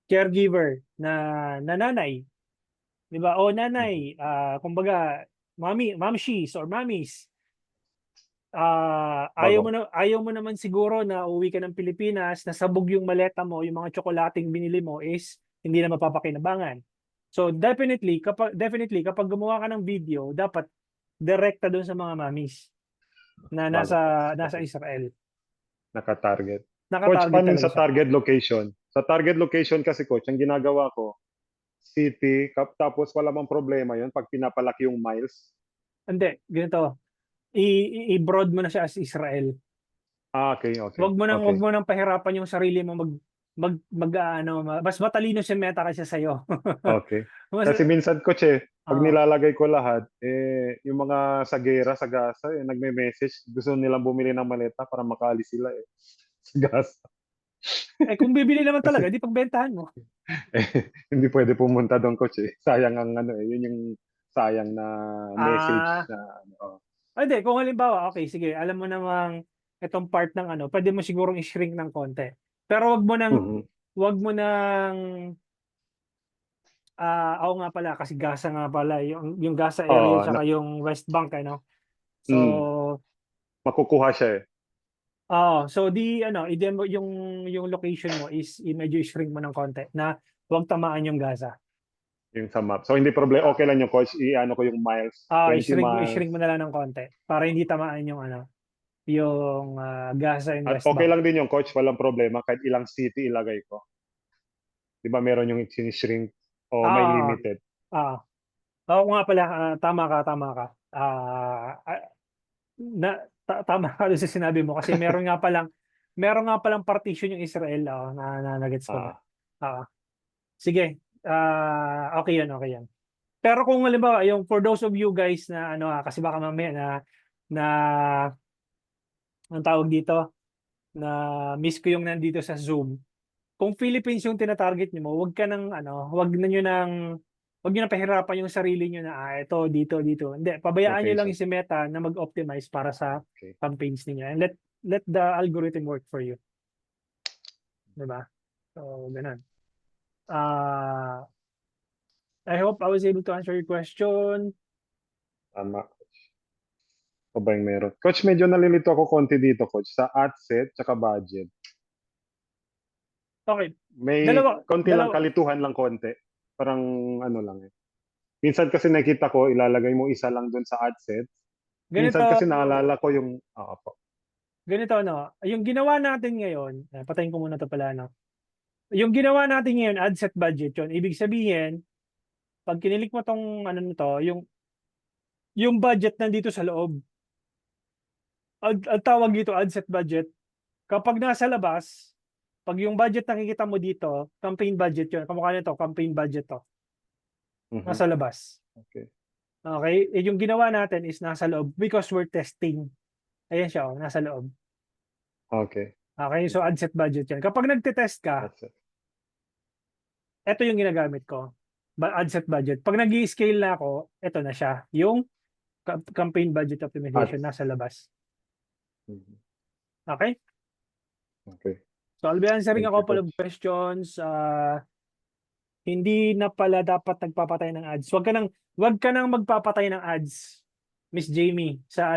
caregiver na nanay, 'di ba? O nanay, kumbaga mamshies or mommies. Ayaw mo naman siguro na uwi ka ng Pilipinas, nasabog yung maleta mo, yung mga tsokolating binili mo is hindi na mapapakinabangan. So definitely kapag gumawa ka ng video, dapat direkta doon sa mga mommies na nasa Israel. Naka-target. Coach, Naka-target paano talaga sa siya. target location? Sa target location kasi, coach, ang ginagawa ko, city, tapos wala mang problema yun pag pinapalaki yung miles. Hindi, ganito. I-broad mo na siya as Israel. Okay. Wag mo nang pahirapan yung sarili mo mas matalino si Meta kaysa sa'yo. Okay. Kasi minsan, coach, pag nilalagay ko lahat, yung mga sagera sa gasa, nagme-message, gusto nilang bumili ng maleta para makaalis sila sa gasa. Kung bibili naman talaga, di pagbentahan mo. Hindi pwede pumunta doon, coach. Sayang ang yun yung sayang na message na Hindi, kung halimbawa, okay, sige, alam mo namang itong part ng pwede mo sigurong i-shrink ng konti. Pero wag mo nang ako nga pala kasi Gaza nga pala yung Gaza area tsaka yung West Bank So makukuha siya eh. So i-demo yung location mo is medyo shrink mo ng konti na huwag tamaan yung gasa. Yung sa map. So hindi problem, okay lang yung coach, i-ano ko yung miles, 20 miles. I-shrink mo na lang ng konti para hindi tamaan yung yung gasa and At rest okay bank. lang din yung coach, walang problema kahit ilang city ilagay ko. Di ba meron yung sinishrink o may Ah, limited? ah, Oo nga pala, tama ka, tama ka. Tama ka doon sa sinabi mo kasi meron nga palang partition yung Israel, nagets ko na. Ah, Ah, sige. Okay yan, okay yan. Pero kung halimbawa, yung for those of you guys na kasi baka mamaya na ang tawag dito na miss ko yung nandito sa Zoom. Kung Philippines yung tinatarget niyo mo, wag niyo na pahirapan yung sarili niyo na ito dito. Hindi, pabayaan niyo lang location. yung si Meta na mag-optimize para sa Okay. campaigns niyo and let the algorithm work for you. 'Di ba? So, ganun. I hope I was able to answer your question. Tama. O ba yung meron? Coach, medyo nalilito ako konti dito, coach, sa ad set tsaka budget. Okay. May Dalawa, konti lang, dalawa. kalituhan lang konti. Parang ano lang eh. Minsan kasi nakita ko, ilalagay mo isa lang dun sa ad set. Ganito, Minsan kasi naalala ko yung, po. ganito yung ginawa natin ngayon, patayin ko muna 'to pala Yung ginawa natin ngayon, ad set budget 'yon. Ibig sabihin, pag kinilik mo tong nito, yung budget nandito sa loob. Ang tawag dito ad set budget. Kapag nasa labas, pag yung budget nakikita mo dito, campaign budget 'yon. Kamukha nito, campaign budget 'to. Mhm. Nasa labas. Okay. Okay? Yung ginawa natin is nasa loob because we're testing. Ayan siya, nasa loob. Okay. Okay? So ad set budget 'yan. Kapag nagte-test ka, That's it. ito yung ginagamit ko. Ad set budget. Pag nag-i-scale na ako, ito na siya. Yung campaign budget optimization Ads. nasa labas. Mhm. Okay? Okay. So I'll be answering Thank a you, couple of coach. questions. Hindi na pala dapat nagpapatay ng ads. Wag ka nang magpapatay ng ads, Miss Jamie, sa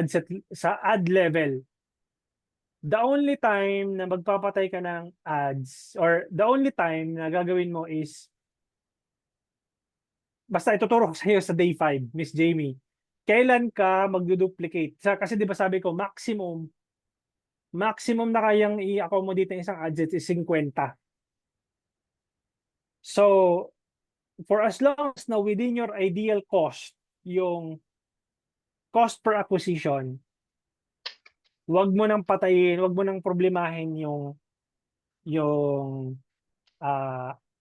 ad level. The only time na magpapatay ka ng ads or the only time na gagawin mo is basta ituturo ko sa iyo sa day 5, Miss Jamie. Kailan ka magduduplicate? Kasi 'di ba sabi ko maximum na kayang i-accommodate ng isang adset is 50. So, for as long as na within your ideal cost, yung cost per acquisition, wag mo nang patayin, wag mo nang problemahin yung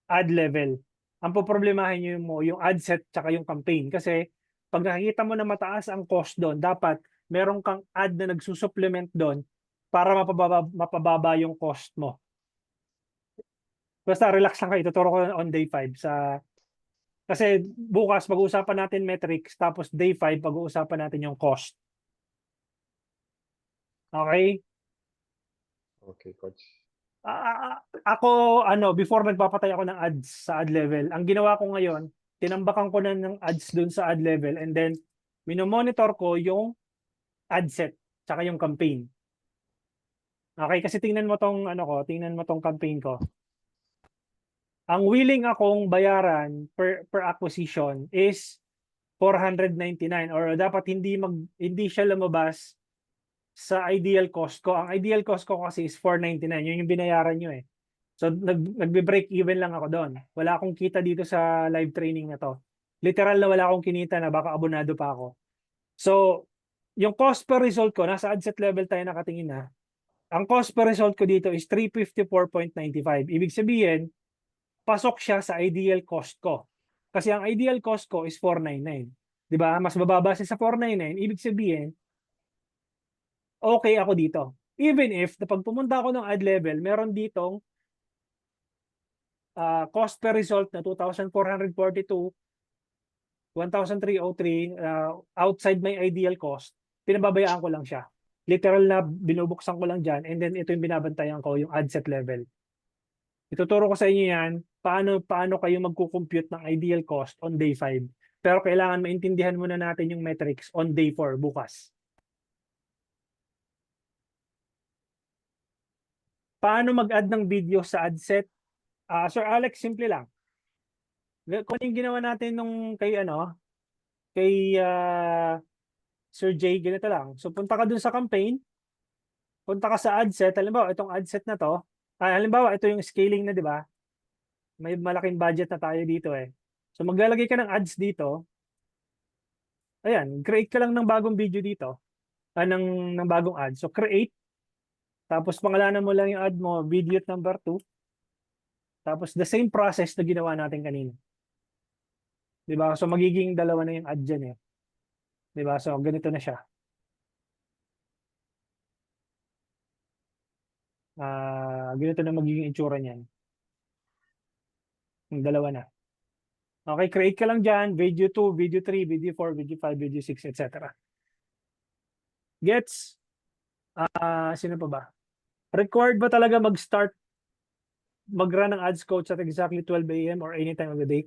ad level. Ang poproblemahin nyo yung ad set tsaka yung campaign. Kasi pag nakikita mo na mataas ang cost doon, dapat meron kang ad na nagsusupplement doon para mapababa yung cost mo. Basta relax lang kayo. Tuturo ko on day 5 kasi bukas pag-uusapan natin metrics tapos day 5 pag-uusapan natin yung cost. Okay? Okay, coach. Ako before nagpapatay ako ng ads sa ad level, ang ginawa ko ngayon, tinambakan ko na ng ads doon sa ad level and then minomonitor ko yung ad set tsaka yung campaign. Okay, kasi tingnan mo tong campaign ko. Ang willing akong bayaran per acquisition is 499 or dapat hindi siya lumabas sa ideal cost ko. Ang ideal cost ko kasi is 499. Yun yung binayaran nyo eh. So nagbe-break even lang ako doon. Wala akong kita dito sa live training na to. Literal na wala akong kinita na baka abonado pa ako. So yung cost per result ko, nasa ad set level tayo nakatingin na. Ang cost per result ko dito is 354.95. Ibig sabihin, pasok siya sa ideal cost ko. Kasi ang ideal cost ko is 499. 'Di ba? Mas bababa siya sa 499. Ibig sabihin, okay ako dito. Even if pag pumunta ako ng ad level, meron ditong cost per result na 2,442, 1,303 outside my ideal cost, pinababayaan ko lang siya. Literal na binubuksan ko lang dyan and then ito yung binabantayan ko, yung ad set level. Ituturo ko sa inyo yan, paano kayo magkukompute ng ideal cost on day 5. Pero kailangan maintindihan muna natin yung metrics on day 4 bukas. Paano mag-add ng video sa ad set? Sir Alex, simple lang. Kung ano yung ginawa natin nung kay Sir Jay, ganito lang. So punta ka dun sa campaign, punta ka sa ad set. Halimbawa, itong ad set na to. Halimbawa, ito yung scaling na, di ba? May malaking budget na tayo dito eh. So maglalagay ka ng ads dito. Ayan, create ka lang ng bagong video dito. Ng bagong ad. So create. Tapos pangalanan mo lang yung ad mo, video number 2. Tapos the same process na ginawa natin kanina. 'Di ba? So magiging dalawa na yung ad dyan eh. 'Di ba? So ganito na siya. Ganito na magiging itsura niyan. Yung dalawa na. Okay, create ka lang dyan. Video 2, video 3, video 4, video 5, video 6, etc. Gets? Sino pa ba? Required ba talaga mag-run ng ads coach at exactly 12 a.m. or any time of the day?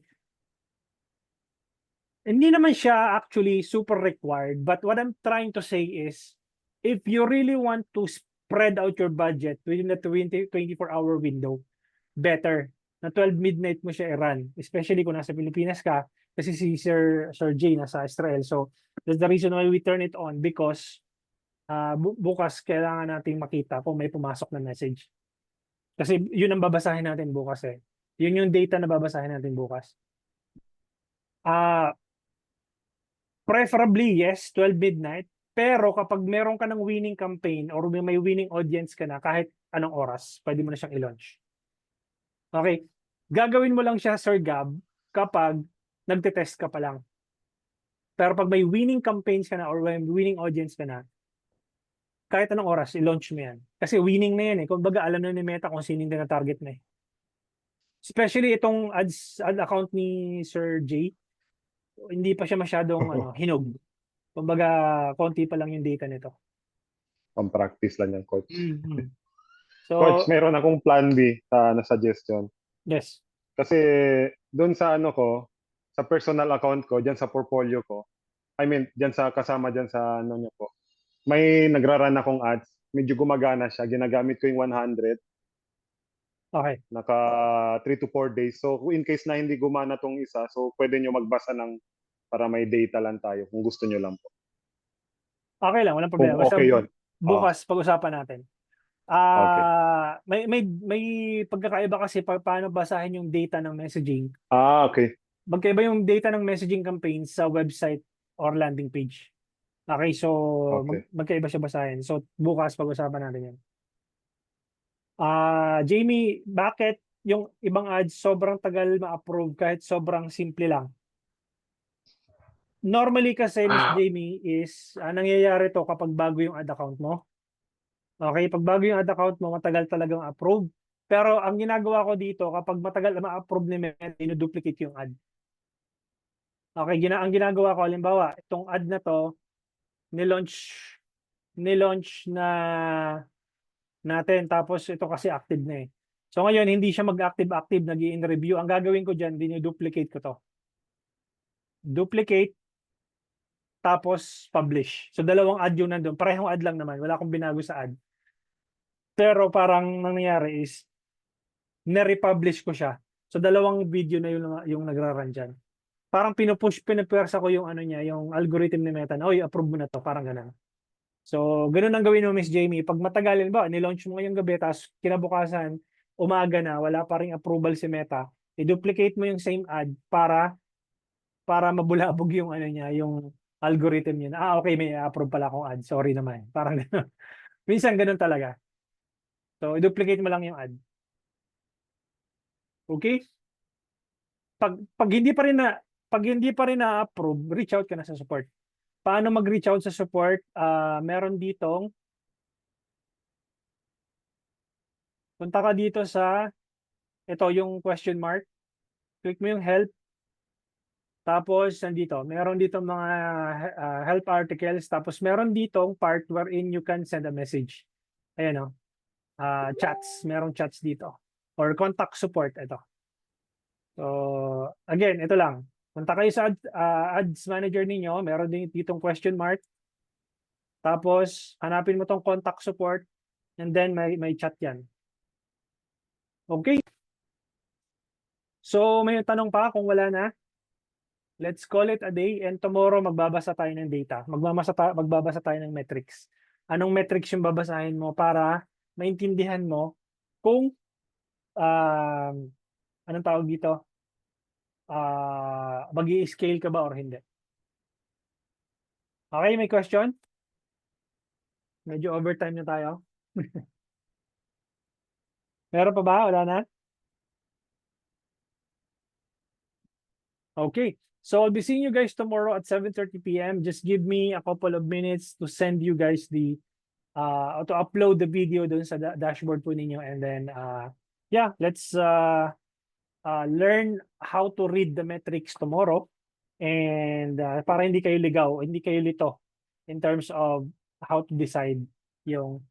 Hindi naman siya actually super required, but what I'm trying to say is, if you really want to spread out your budget within the 24-hour window, better na 12 midnight mo siya i-run, especially kung nasa Pilipinas ka, kasi si Sir Jay nasa Israel. So that's the reason why we turn it on, because bukas kailangan nating makita kung may pumasok na message. Kasi yun ang babasahin natin bukas eh. Yun yung data na babasahin natin bukas. Preferably, yes, 12 midnight. Pero kapag meron ka ng winning campaign or may winning audience ka na, kahit anong oras, pwede mo na siyang i-launch. Okay. Gagawin mo lang siya, Sir Gab, kapag nagte-test ka pa lang. Pero pag may winning campaigns ka na or may winning audience ka na, kahit anong oras, i-launch mo yan. Kasi winning na yan eh. Kung baga, alam na ni Meta kung sino yung target na eh. Especially itong ad account ni Sir Jay, hindi pa siya masyadong hinog. Kumbaga, konti pa lang yung data nito. Pang-practice lang yan, coach. So, Coach, meron akong plan B na suggestion. yes. Kasi doon sa sa personal account ko, diyan sa portfolio ko, I mean, diyan sa kasama diyan sa niyo po. May nagra-run akong ads. Medyo gumagana siya. Ginagamit ko yung 100. Okay. Naka 3 to 4 days. So, in case na hindi gumana tong isa, so pwede nyo magbasa para may data lang tayo kung gusto nyo lang po. Okay lang, walang Kung problema. Basta okay yun. bukas pag-usapan natin. Okay. May pagkakaiba kasi paano basahin yung data ng messaging. Okay. Magkaiba yung data ng messaging campaign sa website or landing page. Okay, so Okay. magkaiba siya basahin. So bukas pag-usapan natin yan. Jamie, bakit yung ibang ads sobrang tagal ma-approve kahit sobrang simple lang? Normally kasi, Miss Jamie, is nangyayari to kapag bago yung ad account mo. Okay, pag bago yung ad account mo, matagal talagang approve. Pero ang ginagawa ko dito, kapag matagal ma-approve ni Meta, duplicate yung ad. Okay, ang ginagawa ko, halimbawa, itong ad na to, nilaunch na natin, tapos ito kasi active na eh. So ngayon, hindi siya mag-active, nag-i-in-review. Ang gagawin ko dyan, diniduplicate ko to. Duplicate, tapos publish. So dalawang ad yung nandun. Parehong ad lang naman. Wala akong binago sa ad. Pero parang nangyayari is, na-republish ko siya. So dalawang video na yung nagra-run dyan. Parang pinapwersa ko yung yung algorithm ni Meta na, oy, approve mo na to. Parang ganun. So, ganun ang gawin mo, Miss Jamie. Pag matagalin ba, nilaunch mo ngayong gabi, tapos kinabukasan, umaga na, wala pa ring approval si Meta, i-duplicate mo yung same ad para mabulabog yung yung algorithm niya. Okay, may approve pala akong ad. Sorry naman. Parang ganun. Minsan ganun talaga. So, i-duplicate mo lang yung ad. Okay? Pag hindi pa rin na-approve, reach out ka na sa support. Paano mag-reach out sa support? Meron ditong punta ka dito sa ito yung question mark. Click mo yung help. Tapos nandito, meron dito mga help articles. Tapos meron ditong part wherein you can send a message. Ayan o. Chats. Merong chats dito. Or contact support. Ito. So, again, ito lang. Punta kayo sa ads manager ninyo. Meron din ditong question mark. Tapos, hanapin mo tong contact support. And then, may chat yan. Okay. So may tanong pa kung wala na? Let's call it a day and tomorrow magbabasa tayo ng data. Magbabasa tayo ng metrics. Anong metrics yung babasahin mo para maintindihan mo kung anong tawag dito? Mag-i-scale ka ba or hindi? Okay, may question? Medyo overtime na tayo. Meron pa ba? Wala na? Okay. So I'll be seeing you guys tomorrow at 7:30 p.m. Just give me a couple of minutes to send you guys the to upload the video dun sa dashboard po ninyo, and then yeah, let's learn how to read the metrics tomorrow, and para hindi kayo ligaw, hindi kayo lito in terms of how to decide yung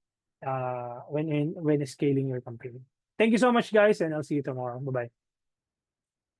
when scaling your company. Thank you so much guys, and I'll see you tomorrow. Bye-bye.